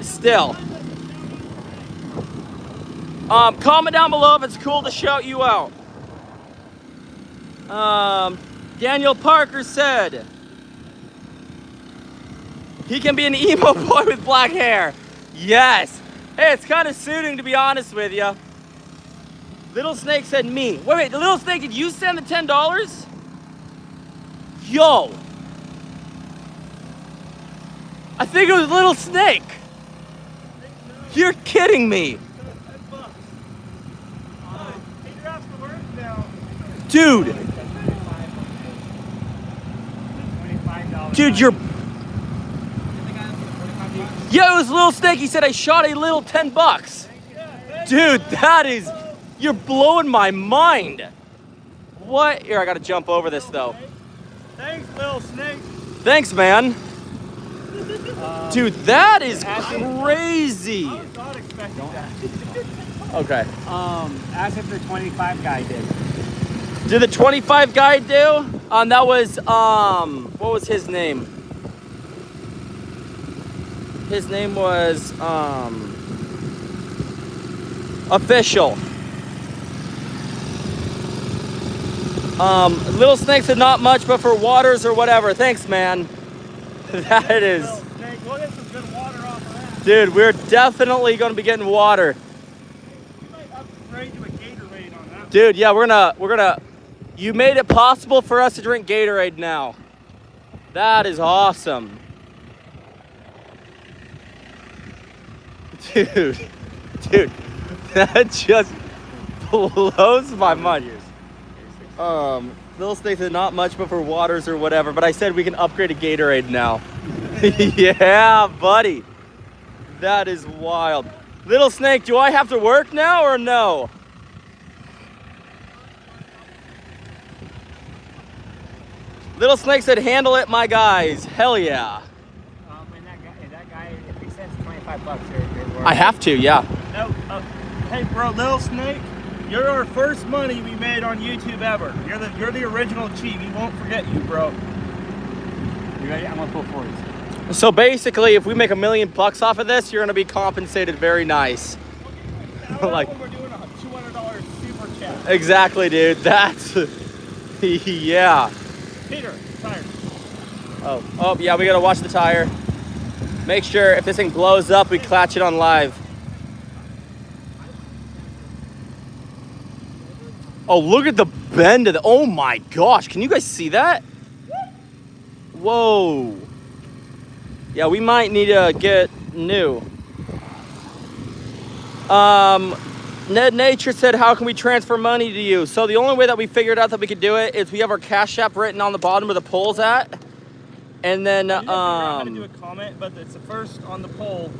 still. Comment down below if it's cool to shout you out. Daniel Parker said he can be an emo boy with black hair. Yes. Hey, it's kind of suiting, to be honest with you. Little Snake said me. Wait, Little Snake, did you send the $10? Yo. I think it was Little Snake. You're kidding me. Dude. Dude, you're... Yeah, it was Little Snake. He said I shot a little $10. Dude, that is... You're blowing my mind. What? Here, I gotta jump over this, though. Thanks, Little Snake. Thanks, man. Dude, that is crazy. I was not expecting that. Okay. Ask if the 25 guy did. Did the 25 guy do? That was, what was his name? His name was, Official. Little Snake said not much, but for waters or whatever. Thanks, man. That is... Snake, we'll get some good water off of that. Dude, we're definitely going to be getting water. We might upgrade to a Gatorade on that. Dude, yeah, we're gonna... You made it possible for us to drink Gatorade now. That is awesome. Dude, that just blows my mind. Little Snake said not much but for waters or whatever, but I said we can upgrade to Gatorade now. Yeah, buddy. That is wild. Little Snake, do I have to work now or no? Little Snake said, handle it, my guys. Hell yeah. And that guy, if he sends $25, you're I have to, yeah. No, hey, bro, Little Snake, you're our first money we made on YouTube ever. You're the original cheat. We won't forget you, bro. You ready? I'm gonna pull 40s. So basically, if we make $1 million off of this, you're gonna be compensated very nice. Like, we're doing a $200 super chat. exactly, dude. That's, yeah. Peter, tire. Oh, yeah, we gotta watch the tire. Make sure if this thing blows up, we clutch it on live. Oh, look at the bend of the, oh my gosh, can you guys see that? Whoa. Yeah, we might need to get new. Ned Nature said, how can we transfer money to you? So the only way that we figured out that we could do it is we have our Cash App written on the bottom where the poll's at. And then, I didn't figure out how to do a comment, but it's the first on the poll.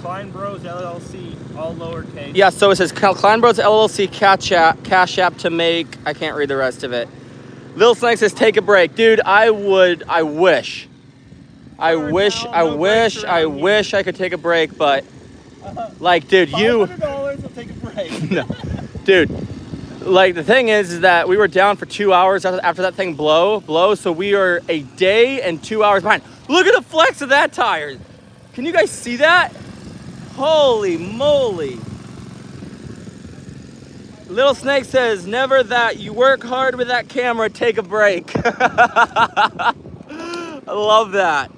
Klein Bros LLC, all lowercase. yeah, so it says Klein Bros LLC Cash App to make, I can't read the rest of it. Lil Snake says, take a break. Dude, I wish I could take a break, but like, dude, $500 will take a break. no, dude, like the thing is that we were down for 2 hours after that thing blow, so we are a day and 2 hours behind. Look at the flex of that tire. Can you guys see that? Holy moly. Little Snake says, never that. You work hard with that camera, take a break. I love that.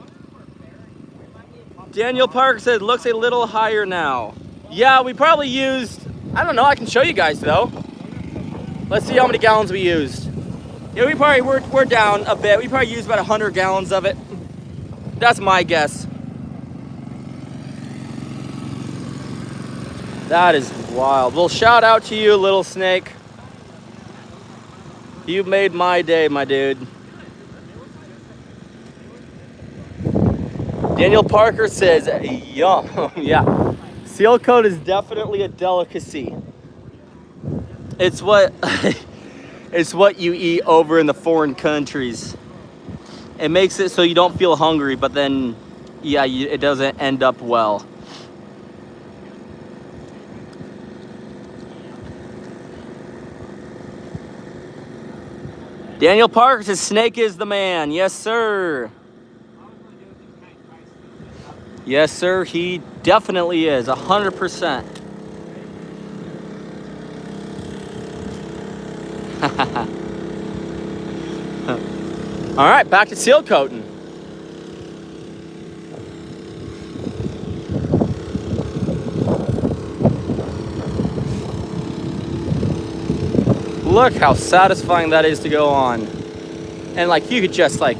Daniel Parker said, looks a little higher now. Yeah, we probably used, I don't know, I can show you guys though. Let's see how many gallons we used. Yeah, we're down a bit. We probably used about 100 gallons of it. That's my guess. That is wild. Well, shout out to you, Little Snake. You made my day, my dude. Daniel Parker says, yum. Yeah. Seal coat is definitely a delicacy. It's what it's what you eat over in the foreign countries. It makes it so you don't feel hungry, but then, yeah, it doesn't end up well. Daniel Parker says, Snake is the man. Yes, sir. Yes, sir. He definitely is. 100%. All right, back to seal coating. Look how satisfying that is to go on. And like you could just like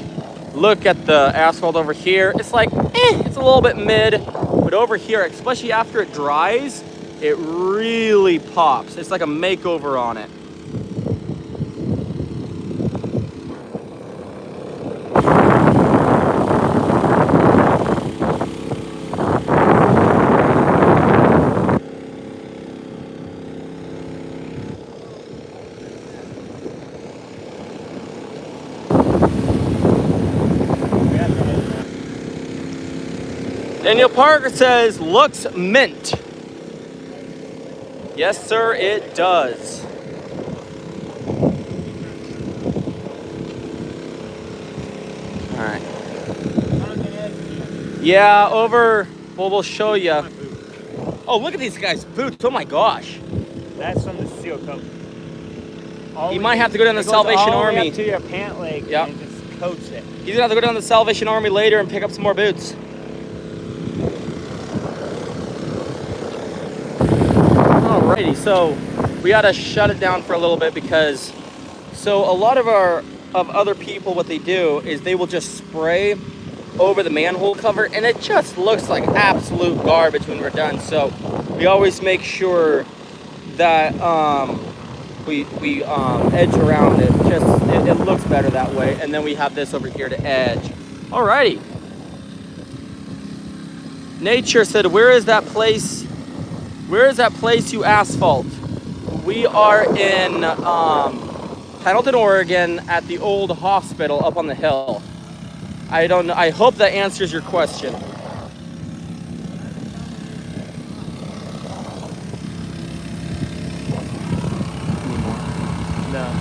look at the asphalt over here. It's like, it's a little bit mid, but over here, especially after it dries, it really pops. It's like a makeover on it. Daniel Parker says, looks mint. Yes, sir, it does. All right. Yeah, over, well, we'll show you. Oh, look at these guys' boots. Oh my gosh. That's from the seal coat. You might have to go down to the Salvation Army. All the way up to your pant leg, Yep. and it just coats it. He's gonna have to go down to the Salvation Army later and pick up some more boots. Alrighty, so we gotta shut it down for a little bit because So a lot of other people, what they do is they will just spray over the manhole cover, and it just looks like absolute garbage when we're done. So we always make sure that we edge around it. It looks better that way. And then we have this over here to edge. Alrighty. Nature said, where is that place? Where is that place you asphalt? We are in Pendleton, Oregon, at the old hospital up on the hill. I don't know. I hope that answers your question. No.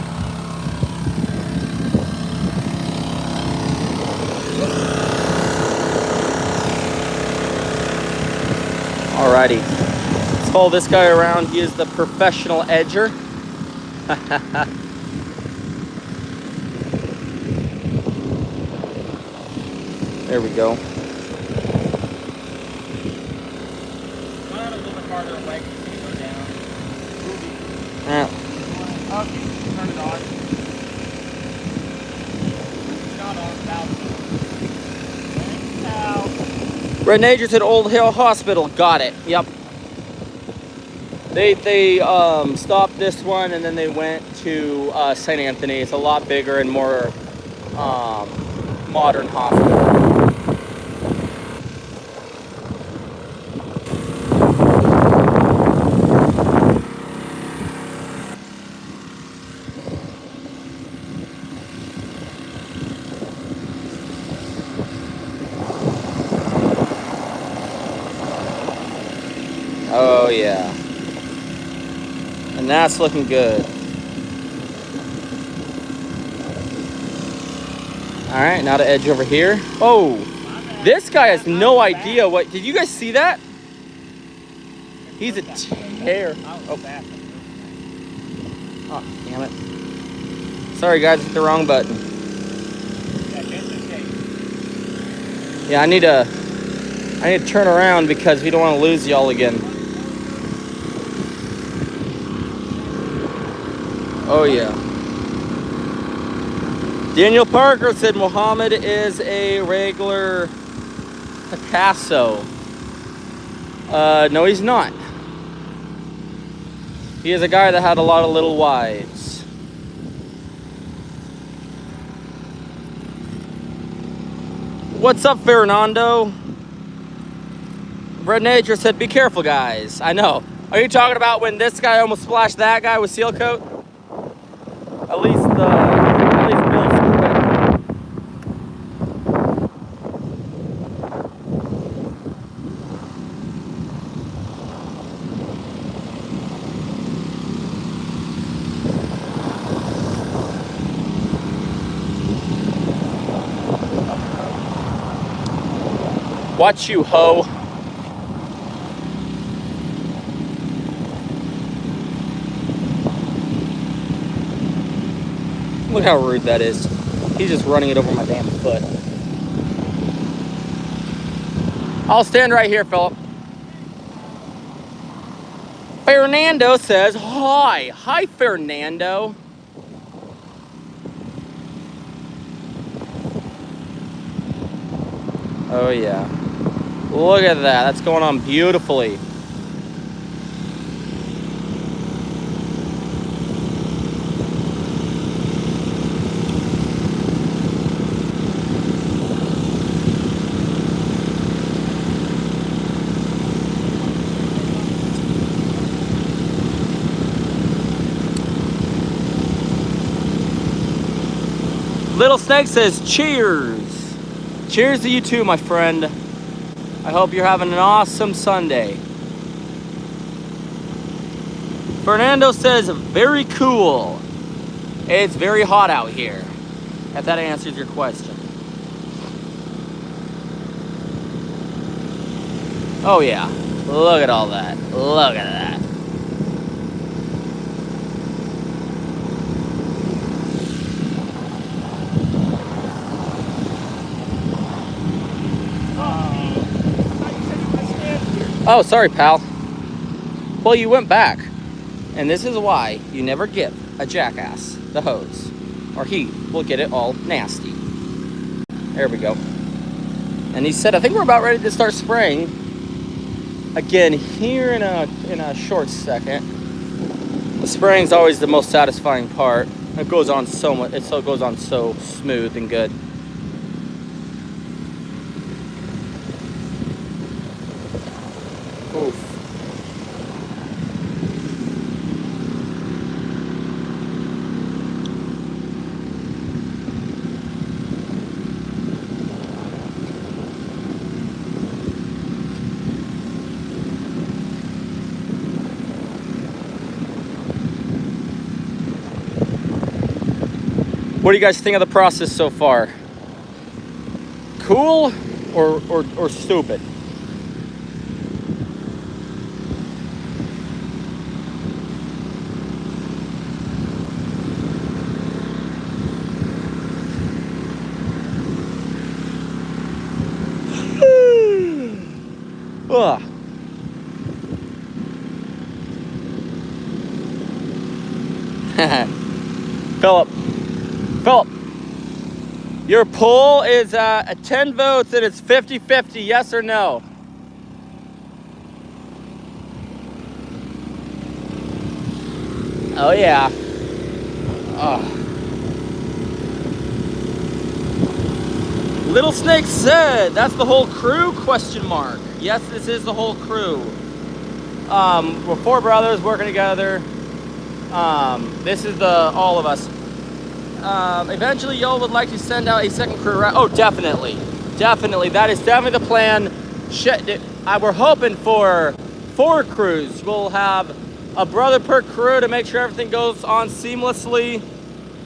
Alrighty. Let's follow this guy around. He is the professional edger. There we go. Run out a little bit farther away because you go down. Yeah. Okay, turn it on. It's not on, about. Red Nature said Old Hill Hospital. Got it. Yep. They stopped this one and then they went to St. Anthony. It's a lot bigger and more modern hospital. Oh yeah. And that's looking good. All right, now to edge over here. Oh, this guy has no idea what. Did you guys see that? He's a tear. Oh, damn it. Sorry, guys, hit the wrong button. Yeah, I need to turn around because we don't want to lose y'all again. Oh yeah. Daniel Parker said Muhammad is a regular Picasso. No, he's not. He is a guy that had a lot of little wives. What's up, Fernando? Red Nature said, be careful, guys. I know. Are you talking about when this guy almost splashed that guy with seal coat? At least Bill's quit. Watch you, ho. Look how rude that is. He's just running it over my damn foot. I'll stand right here, Philip. Fernando says, hi. Hi, Fernando. Oh, yeah. Look at that. That's going on beautifully. Little Snake says, cheers. Cheers to you too, my friend. I hope you're having an awesome Sunday. Fernando says, very cool. It's very hot out here. If that answers your question. Oh yeah, look at all that. Look at that. Oh, sorry, pal. Well, you went back. And this is why you never give a jackass the hose. or heat will get it all nasty. There we go. And he said, I think we're about ready to start spraying again here in a short second. The spraying is always the most satisfying part. It goes on so much. It so goes on so smooth and good. Oof. What do you guys think of the process so far? Cool or stupid? Ugh. Philip, your poll is at 10 votes and it's 50-50, yes or no? Oh yeah. Oh. Little Snake said, that's the whole crew, question mark. Yes, this is the whole crew. We're 4 brothers working together. This is the all of us. Eventually y'all would like to send out a second crew, right? Oh, definitely. Definitely. That is definitely the plan. We're hoping for 4 crews. We'll have a brother per crew to make sure everything goes on seamlessly.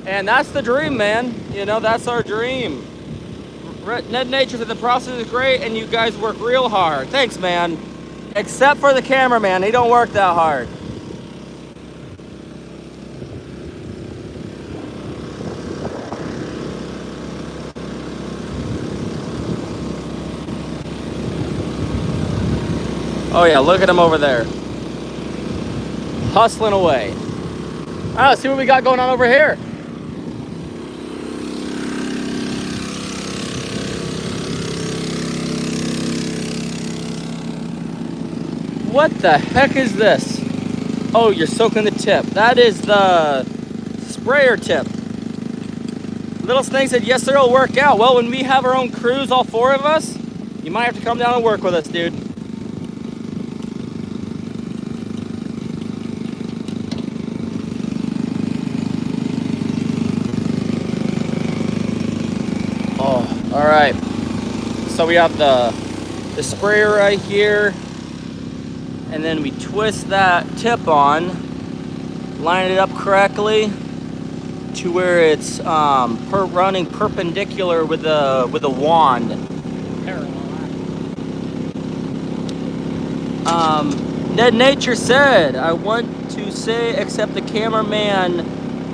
And that's the dream, man. You know, that's our dream. Ned Nature said the process is great and you guys work real hard. Thanks, man. Except for the cameraman. He don't work that hard. Oh yeah, look at him over there. Hustling away. All right, let's see what we got going on over here. What the heck is this? Oh, you're soaking the tip. That is the sprayer tip. Little Snake said, yes, sir, it'll work out. Well, when we have our own crews, all 4 of us, you might have to come down and work with us, dude. All right, so we have the sprayer right here, and then we twist that tip on, line it up correctly to where it's running perpendicular with a wand. Ned Nature said, I want to say except the cameraman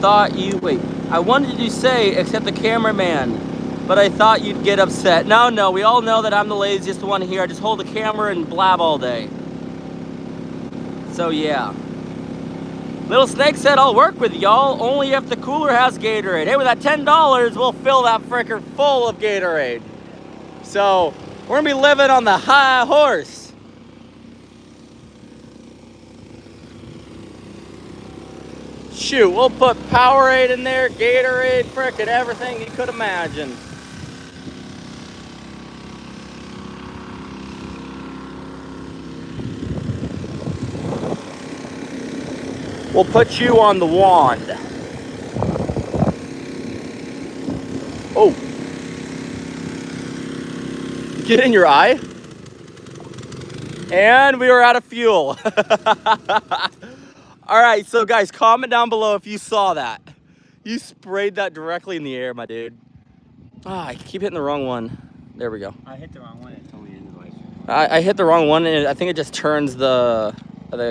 thought you, wait, I wanted to say except the cameraman, but I thought you'd get upset. No, we all know that I'm the laziest one here. I just hold the camera and blab all day. So yeah. Little Snake said, I'll work with y'all only if the cooler has Gatorade. Hey, with that $10, we'll fill that fricker full of Gatorade. So we're gonna be living on the high horse. Shoot, we'll put Powerade in there, Gatorade, frickin' everything you could imagine. We'll put you on the wand. Oh. Get in your eye. And we are out of fuel. All right, so guys, comment down below if you saw that. You sprayed that directly in the air, my dude. Ah, I keep hitting the wrong one. There we go. I hit the wrong one. It told me into the light. I hit the wrong one, and I think it just turns the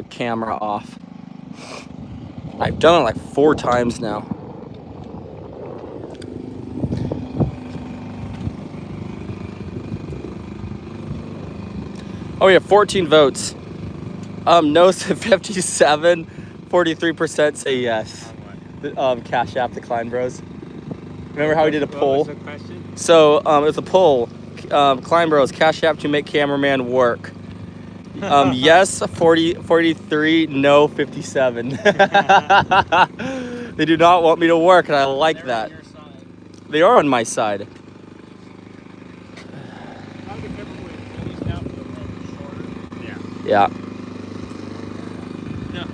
camera off. I've done it like 4 times now. Oh, we have 14 votes. No said 57, 43% say yes. Cash App decline, bros. Remember how we did a What poll? was the question? So it's a poll. Klein Bros, Cash App to make cameraman work. Yes, 43, no, 57. They do not want me to work, and I like They're that. on your side. They are on my side. Gotta be careful with these now for the road is shorter. Yeah. Yeah. All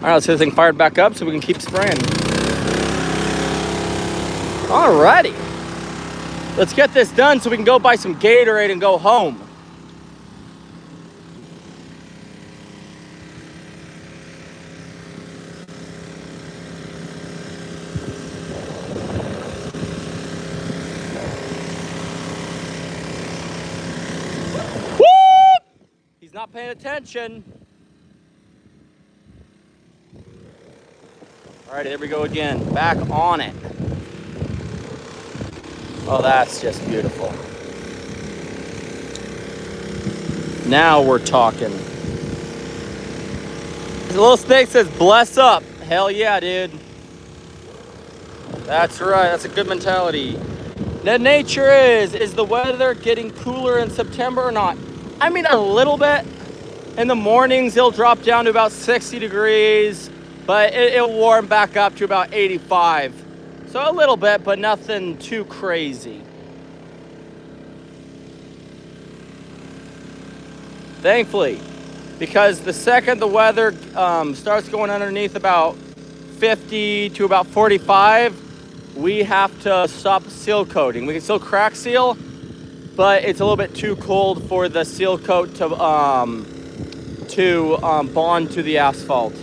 right, let's get this thing fired back up so we can keep spraying. Alrighty. Let's get this done so we can go buy some Gatorade and go home. Woo! He's not paying attention. All right, here we go again. Back on it. Oh, that's just beautiful. Now we're talking. The little snake says, bless up. Hell yeah, dude. That's right. That's a good mentality. The nature is the weather getting cooler in September or not? I mean, a little bit. In the mornings, it'll drop down to about 60 degrees, but it'll warm back up to about 85. So a little bit, but nothing too crazy. Thankfully, because the second the weather starts going underneath about 50 to about 45, we have to stop seal coating. We can still crack seal, but it's a little bit too cold for the seal coat to bond to the asphalt.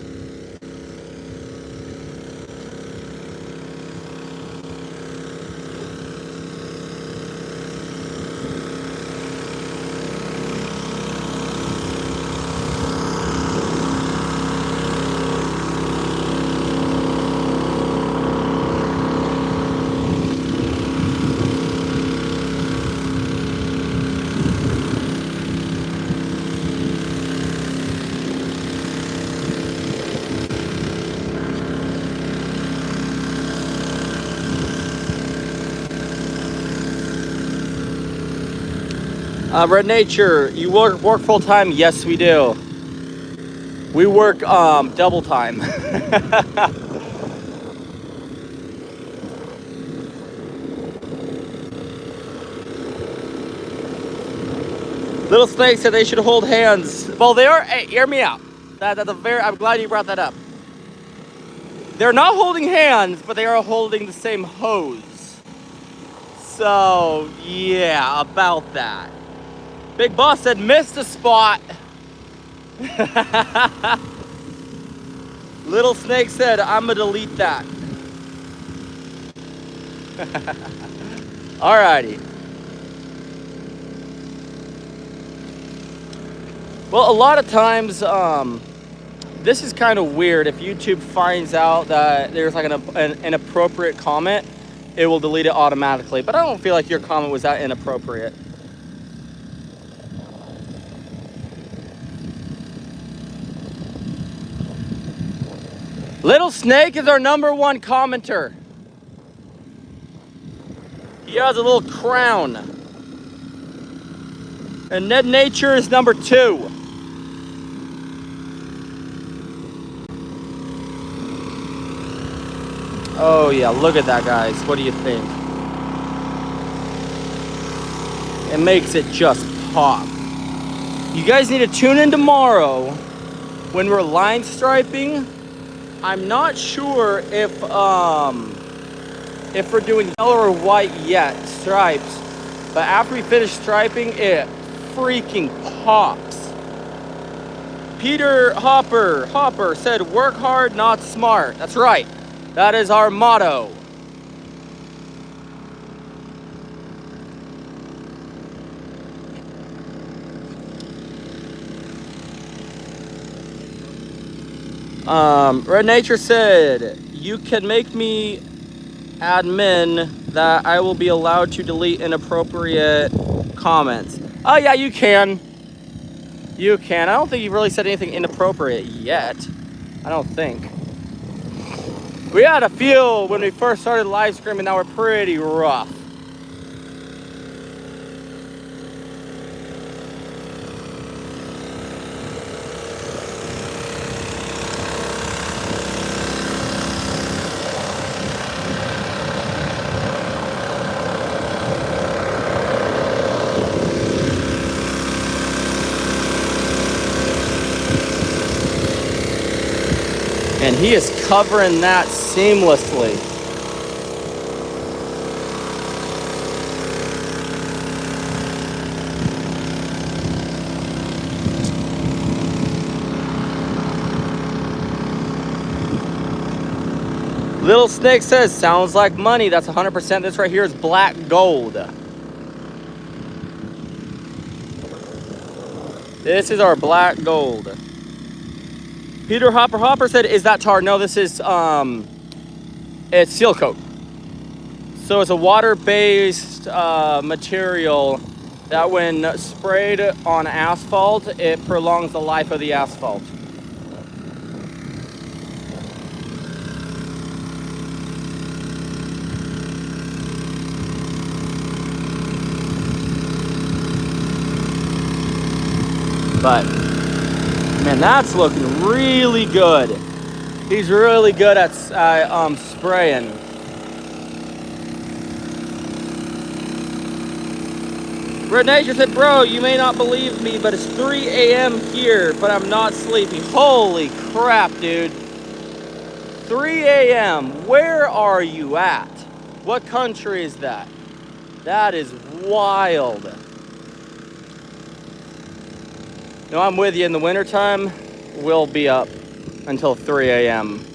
Red Nature, you work full time? Yes, we do. We work double time. Little Snake said they should hold hands. Well, they are. Hey, hear me out. I'm glad you brought that up. They're not holding hands, but they are holding the same hose. So yeah, about that. Big Boss said missed a spot. Little Snake said I'm gonna delete that. Alrighty. Well, a lot of times, this is kind of weird. If YouTube finds out that there's like an inappropriate comment, it will delete it automatically. But I don't feel like your comment was that inappropriate. Little Snake is our #1 commenter. He has a little crown. And Ned Nature is #2. Oh yeah, look at that, guys. What do you think? It makes it just pop. You guys need to tune in tomorrow when we're line striping. I'm not sure if we're doing yellow or white yet, stripes. But after we finish striping, it freaking pops. Peter Hopper said, work hard, not smart. That's right. That is our motto. Red Nature said, you can make me admin that I will be allowed to delete inappropriate comments. Oh yeah, you can. You can. I don't think you've really said anything inappropriate yet. I don't think. We had a few when we first started live streaming that were pretty rough. And he is covering that seamlessly. Little Snake says, sounds like money. That's 100%. This right here is black gold. This is our black gold. Peter Hopper said, is that tar? No, this is, it's seal coat. So it's a water-based material that when sprayed on asphalt, it prolongs the life of the asphalt. But man, that's looking really good. He's really good at spraying. Red Nature said, bro, you may not believe me, but it's 3 a.m. here, but I'm not sleepy. Holy crap, dude. 3 a.m. Where are you at? What country is that? That is wild. No, I'm with you. In the wintertime, we'll be up until 3 a.m.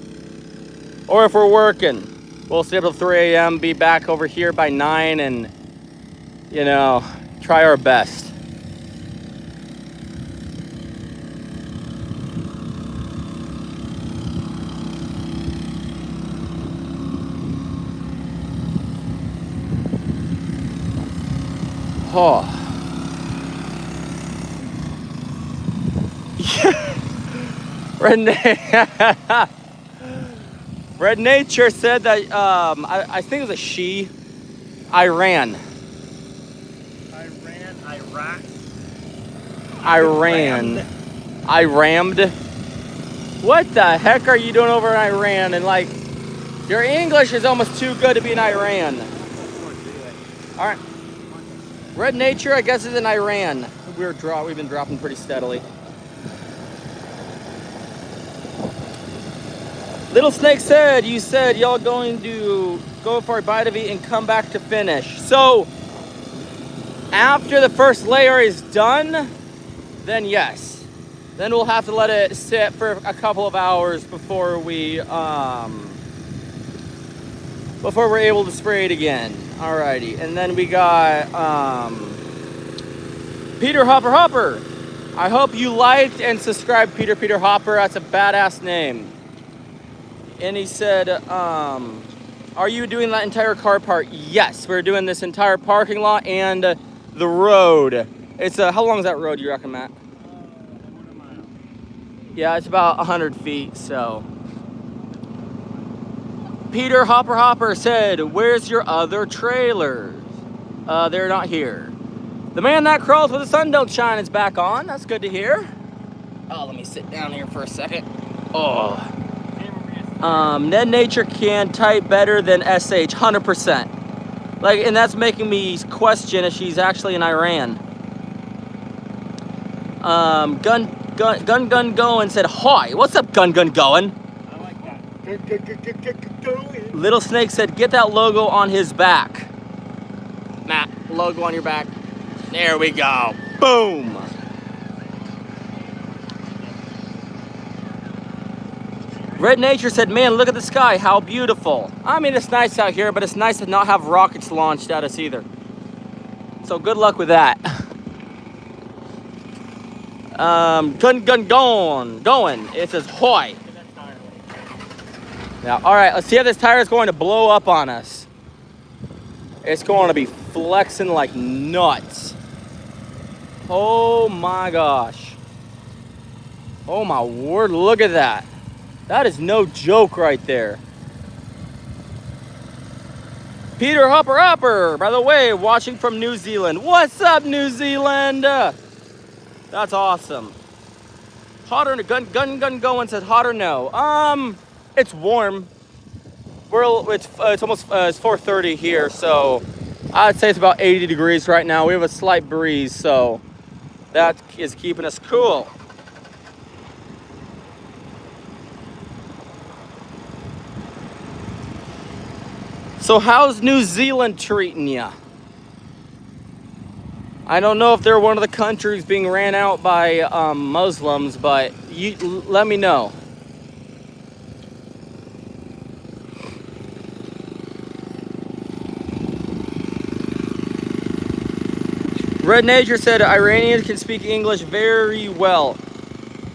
Or if we're working, we'll stay up till 3 a.m., be back over here by 9 and, you know, try our best. Oh. Red Nature said that, I think it was a she, Iran. I rammed. What the heck are you doing over in Iran? And like, your English is almost too good to be in Iran. All right. Red Nature, I guess, is in Iran. We've been dropping pretty steadily. Little Snake said, you said y'all going to go for a bite of eat and come back to finish. So, after the first layer is done, then yes. Then we'll have to let it sit for a couple of hours before we're able to spray it again. Alrighty, and then we got Peter Hopper. I hope you liked and subscribed Peter Hopper. That's a badass name. And he said, are you doing that entire car park? Yes, we're doing this entire parking lot and the road. It's how long is that road, you reckon, Matt? 1 mile. Yeah, it's about 100 feet, so. Peter Hopper said, where's your other trailers? They're not here. The man that crawls where the sun don't shine is back on. That's good to hear. Oh, let me sit down here for a second. Oh. Ned Nature can type better than SH, 100%. Like, and that's making me question if she's actually in Iran. Gun going said, hi, what's up, gun going? I like that. Little Snake said, get that logo on his back. Matt, logo on your back. There we go. Boom. Red Nature said, man, look at the sky. How beautiful. I mean, it's nice out here, but it's nice to not have rockets launched at us either. So good luck with that. Going. It says, hoy. Now, all right, let's see how this tire is going to blow up on us. It's going to be flexing like nuts. Oh my gosh. Oh my word, look at that. That is no joke right there. Peter Hopper, by the way, watching from New Zealand. What's up, New Zealand? That's awesome. Hot or gun going says hot or no. It's warm. It's almost it's 4:30 here, so I'd say it's about 80 degrees right now. We have a slight breeze, so that is keeping us cool. So how's New Zealand treating ya? I don't know if they're one of the countries being ran out by Muslims, but you let me know. Red Nature said Iranians can speak English very well.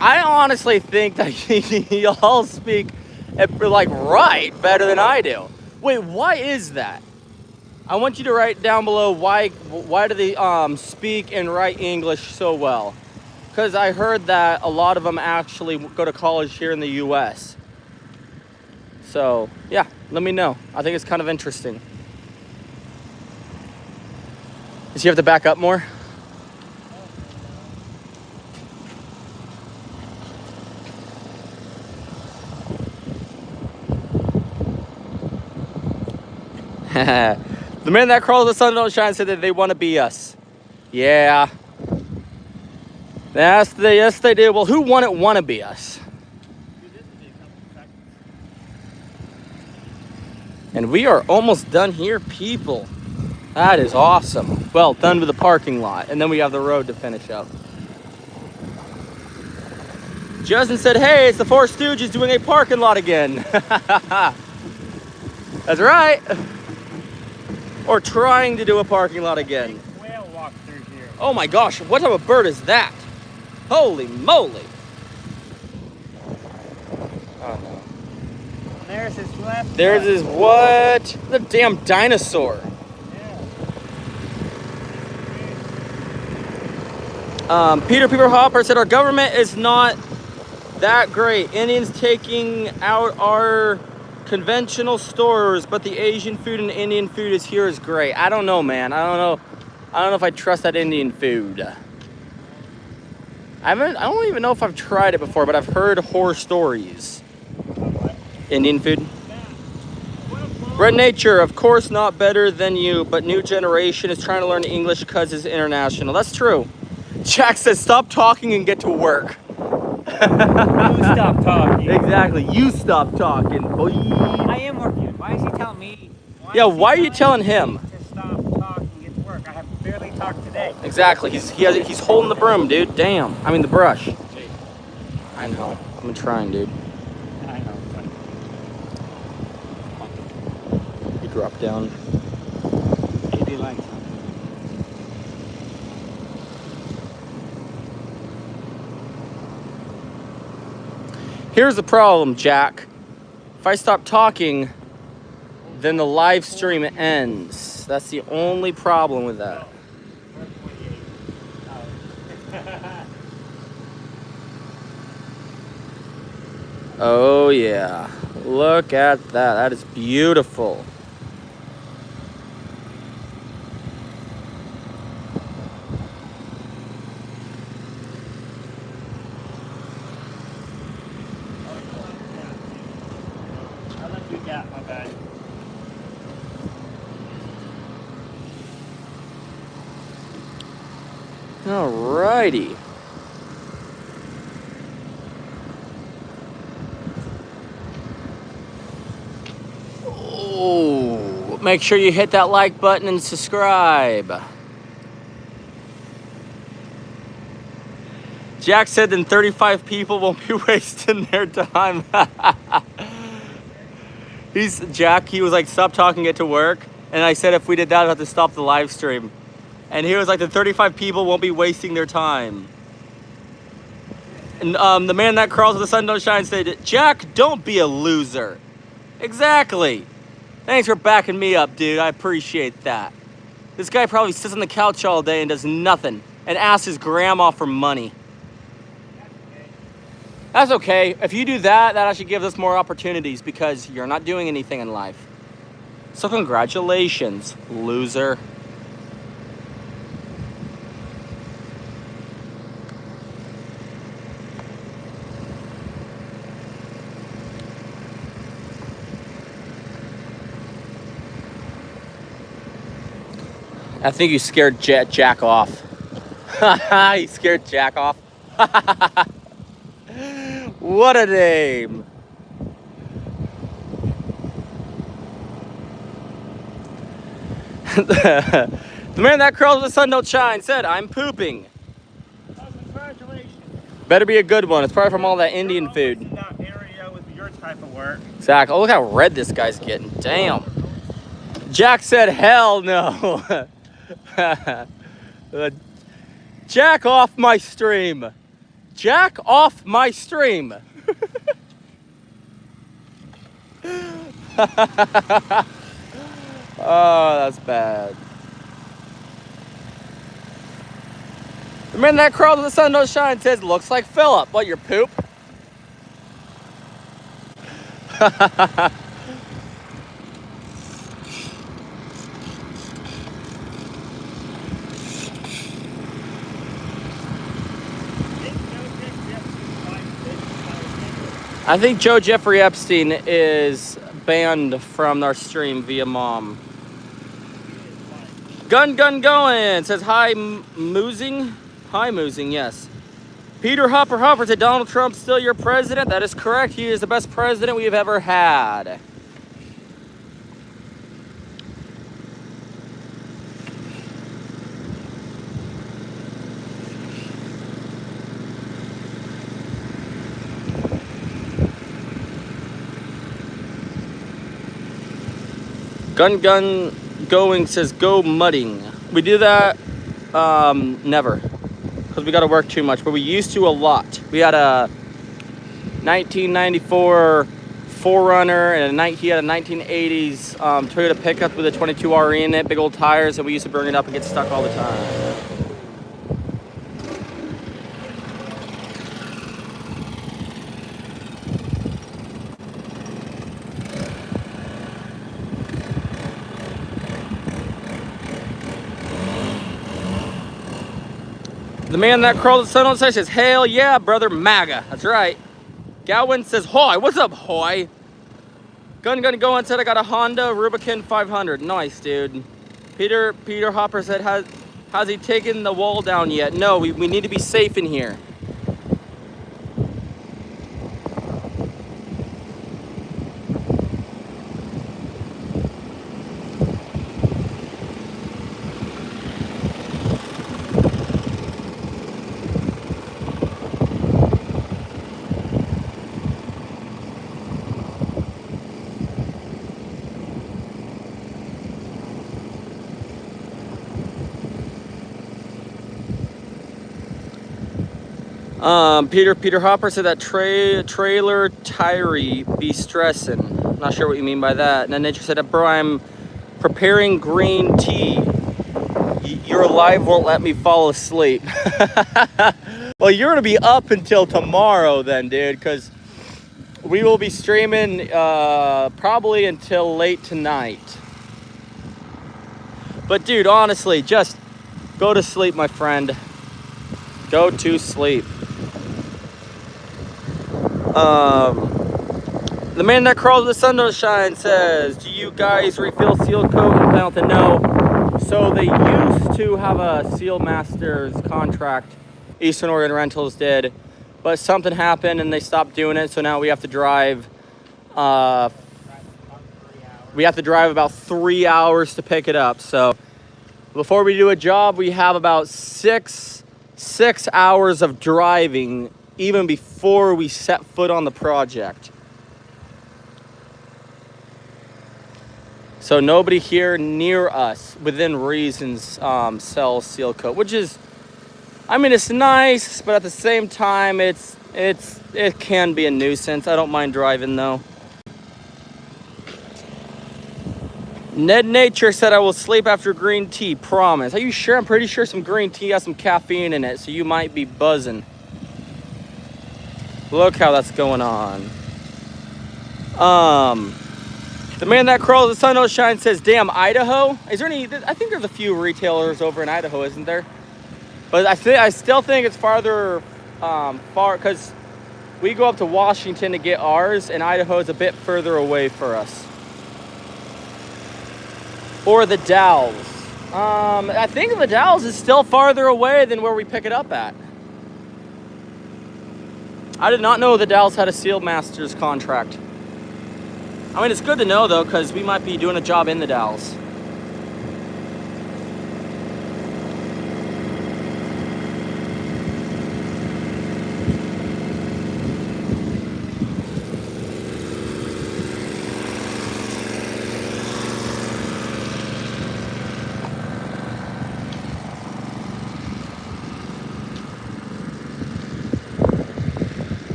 I honestly think that y'all speak like right better than I do. Wait, why is that? I want you to write down below why do they speak and write English so well? Because I heard that a lot of them actually go to college here in the US. So yeah, let me know. I think it's kind of interesting. Does you have to back up more? The man that crawls the sun don't shine said that they want to be us. Yeah. Yes, they do. Well, who wouldn't want to be us? And we are almost done here, people. That is awesome. Well, done with the parking lot. And then we have the road to finish up. Justin said, hey, it's the Four Stooges doing a parking lot again. That's right. Or trying to do a parking lot again. Whale walk through here. Oh my gosh, what type of bird is that? Holy moly. Oh no. There's his left. There's his what? The damn dinosaur. Peter Hopper said our government is not that great. Indians taking out our conventional stores, but the Asian food and Indian food is here is great. I don't know, man. I don't know if I trust that Indian food. I don't even know if I've tried it before, but I've heard horror stories. Indian food. Red Nature, of course not better than you, but new generation is trying to learn English because it's international. That's true. Jack says stop talking and get to work. You stop talking. Exactly. You stop talking, boy. I am working. Why is he telling me? Why are you telling him? To stop talking and get to work. I have barely talked today. Exactly. He's holding the broom, dude. Damn. I mean the brush. I know. I'm trying, dude. I know. You drop down. Maybe like something. Here's the problem, Jack. If I stop talking, then the live stream ends. That's the only problem with that. Oh yeah. Look at that. That is beautiful. Yeah, my bad. Alrighty. Oh, make sure you hit that like button and subscribe. Jack said then 35 people won't be wasting their time. He was like, stop talking, get to work. And I said if we did that, I'd have to stop the live stream. And he was like, the 35 people won't be wasting their time. And the man that crawls with the sun don't shine said, Jack, don't be a loser. Exactly. Thanks for backing me up, dude. I appreciate that. This guy probably sits on the couch all day and does nothing and asks his grandma for money. That's okay. If you do that, that actually gives us more opportunities because you're not doing anything in life. So congratulations, loser. I think you scared Jack off. You scared Jack off. What a name. The man that crawls with the sun don't shine said, I'm pooping. Oh, congratulations. Better be a good one. It's probably from all that Indian food. In that area with your type of work. Exactly. Oh, look how red this guy's getting. Damn. Jack said, hell no. Jack off my stream. Jack off my stream. Oh, that's bad. The man that crawls with the sun don't shine says, looks like Philip. What, your poop? I think Joe Jeffrey Epstein is banned from our stream via mom. Gun going says hi Moozing. Hi Moozing, yes. Peter Hopper said Donald Trump's still your president. That is correct. He is the best president we have ever had. Gun going says go mudding. We do that never, because we got to work too much, but we used to a lot. We had a 1994 4Runner and he had a 1980s Toyota pickup with a 22RE in it, big old tires, and we used to burn it up and get stuck all the time. The man that crawled the sun on side says, hell yeah, brother, MAGA. That's right. Gowan says, hoy. What's up, hoy? Gun going said, I got a Honda Rubicon 500. Nice, dude. Peter Hopper said, has he taken the wall down yet? No, we need to be safe in here. Peter Hopper said that trailer tyree be stressin'. Not sure what you mean by that. And then Nature said, bro, I'm preparing green tea. Your live won't let me fall asleep. Well, you're gonna be up until tomorrow then, dude, because we will be streaming probably until late tonight. But dude, honestly, just go to sleep, my friend. Go to sleep. The man that crawls with the sun don't shine says, do you guys refill seal coat and plan to know? So they used to have a Seal Masters contract, Eastern Oregon Rentals did, but something happened and they stopped doing it, so now we have to drive about 3 hours to pick it up. So before we do a job, we have about six hours of driving even before we set foot on the project. So nobody here near us within reasons sells seal coat, which is, I mean, it's nice, but at the same time it can be a nuisance. I don't mind driving though. Ned Nature said I will sleep after green tea, promise. Are you sure? I'm pretty sure some green tea has some caffeine in it, so you might be buzzing. Look how that's going on. The man that crawls, the sun don't shine, says, damn, Idaho? Is there any, I think there's a few retailers over in Idaho, isn't there? But I still think it's farther, because we go up to Washington to get ours, and Idaho is a bit further away for us. Or the Dalles. I think the Dalles is still farther away than where we pick it up at. I did not know the Dalles had a Seal Masters contract. I mean, it's good to know, though, because we might be doing a job in the Dalles.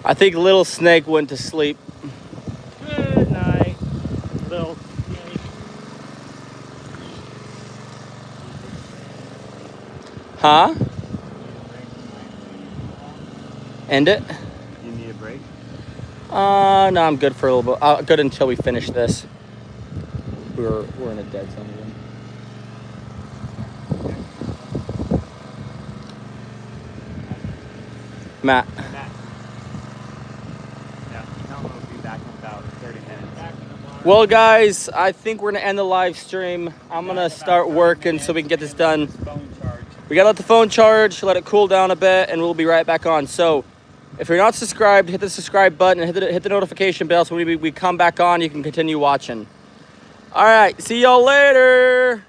I think Little Snake went to sleep. Good night, little snake. Huh? End it? You need a break? No, I'm good for a little bit. Good until we finish this. We're in a dead zone again. Matt. Yeah, tell him we'll be back in about 30 minutes. Well, guys, I think we're gonna end the live stream. I'm gonna start working so we can get this done. Phone charge. We gotta let the phone charge, let it cool down a bit, and we'll be right back on. So, if you're not subscribed, hit the subscribe button and hit the notification bell so when we come back on, you can continue watching. All right, see y'all later.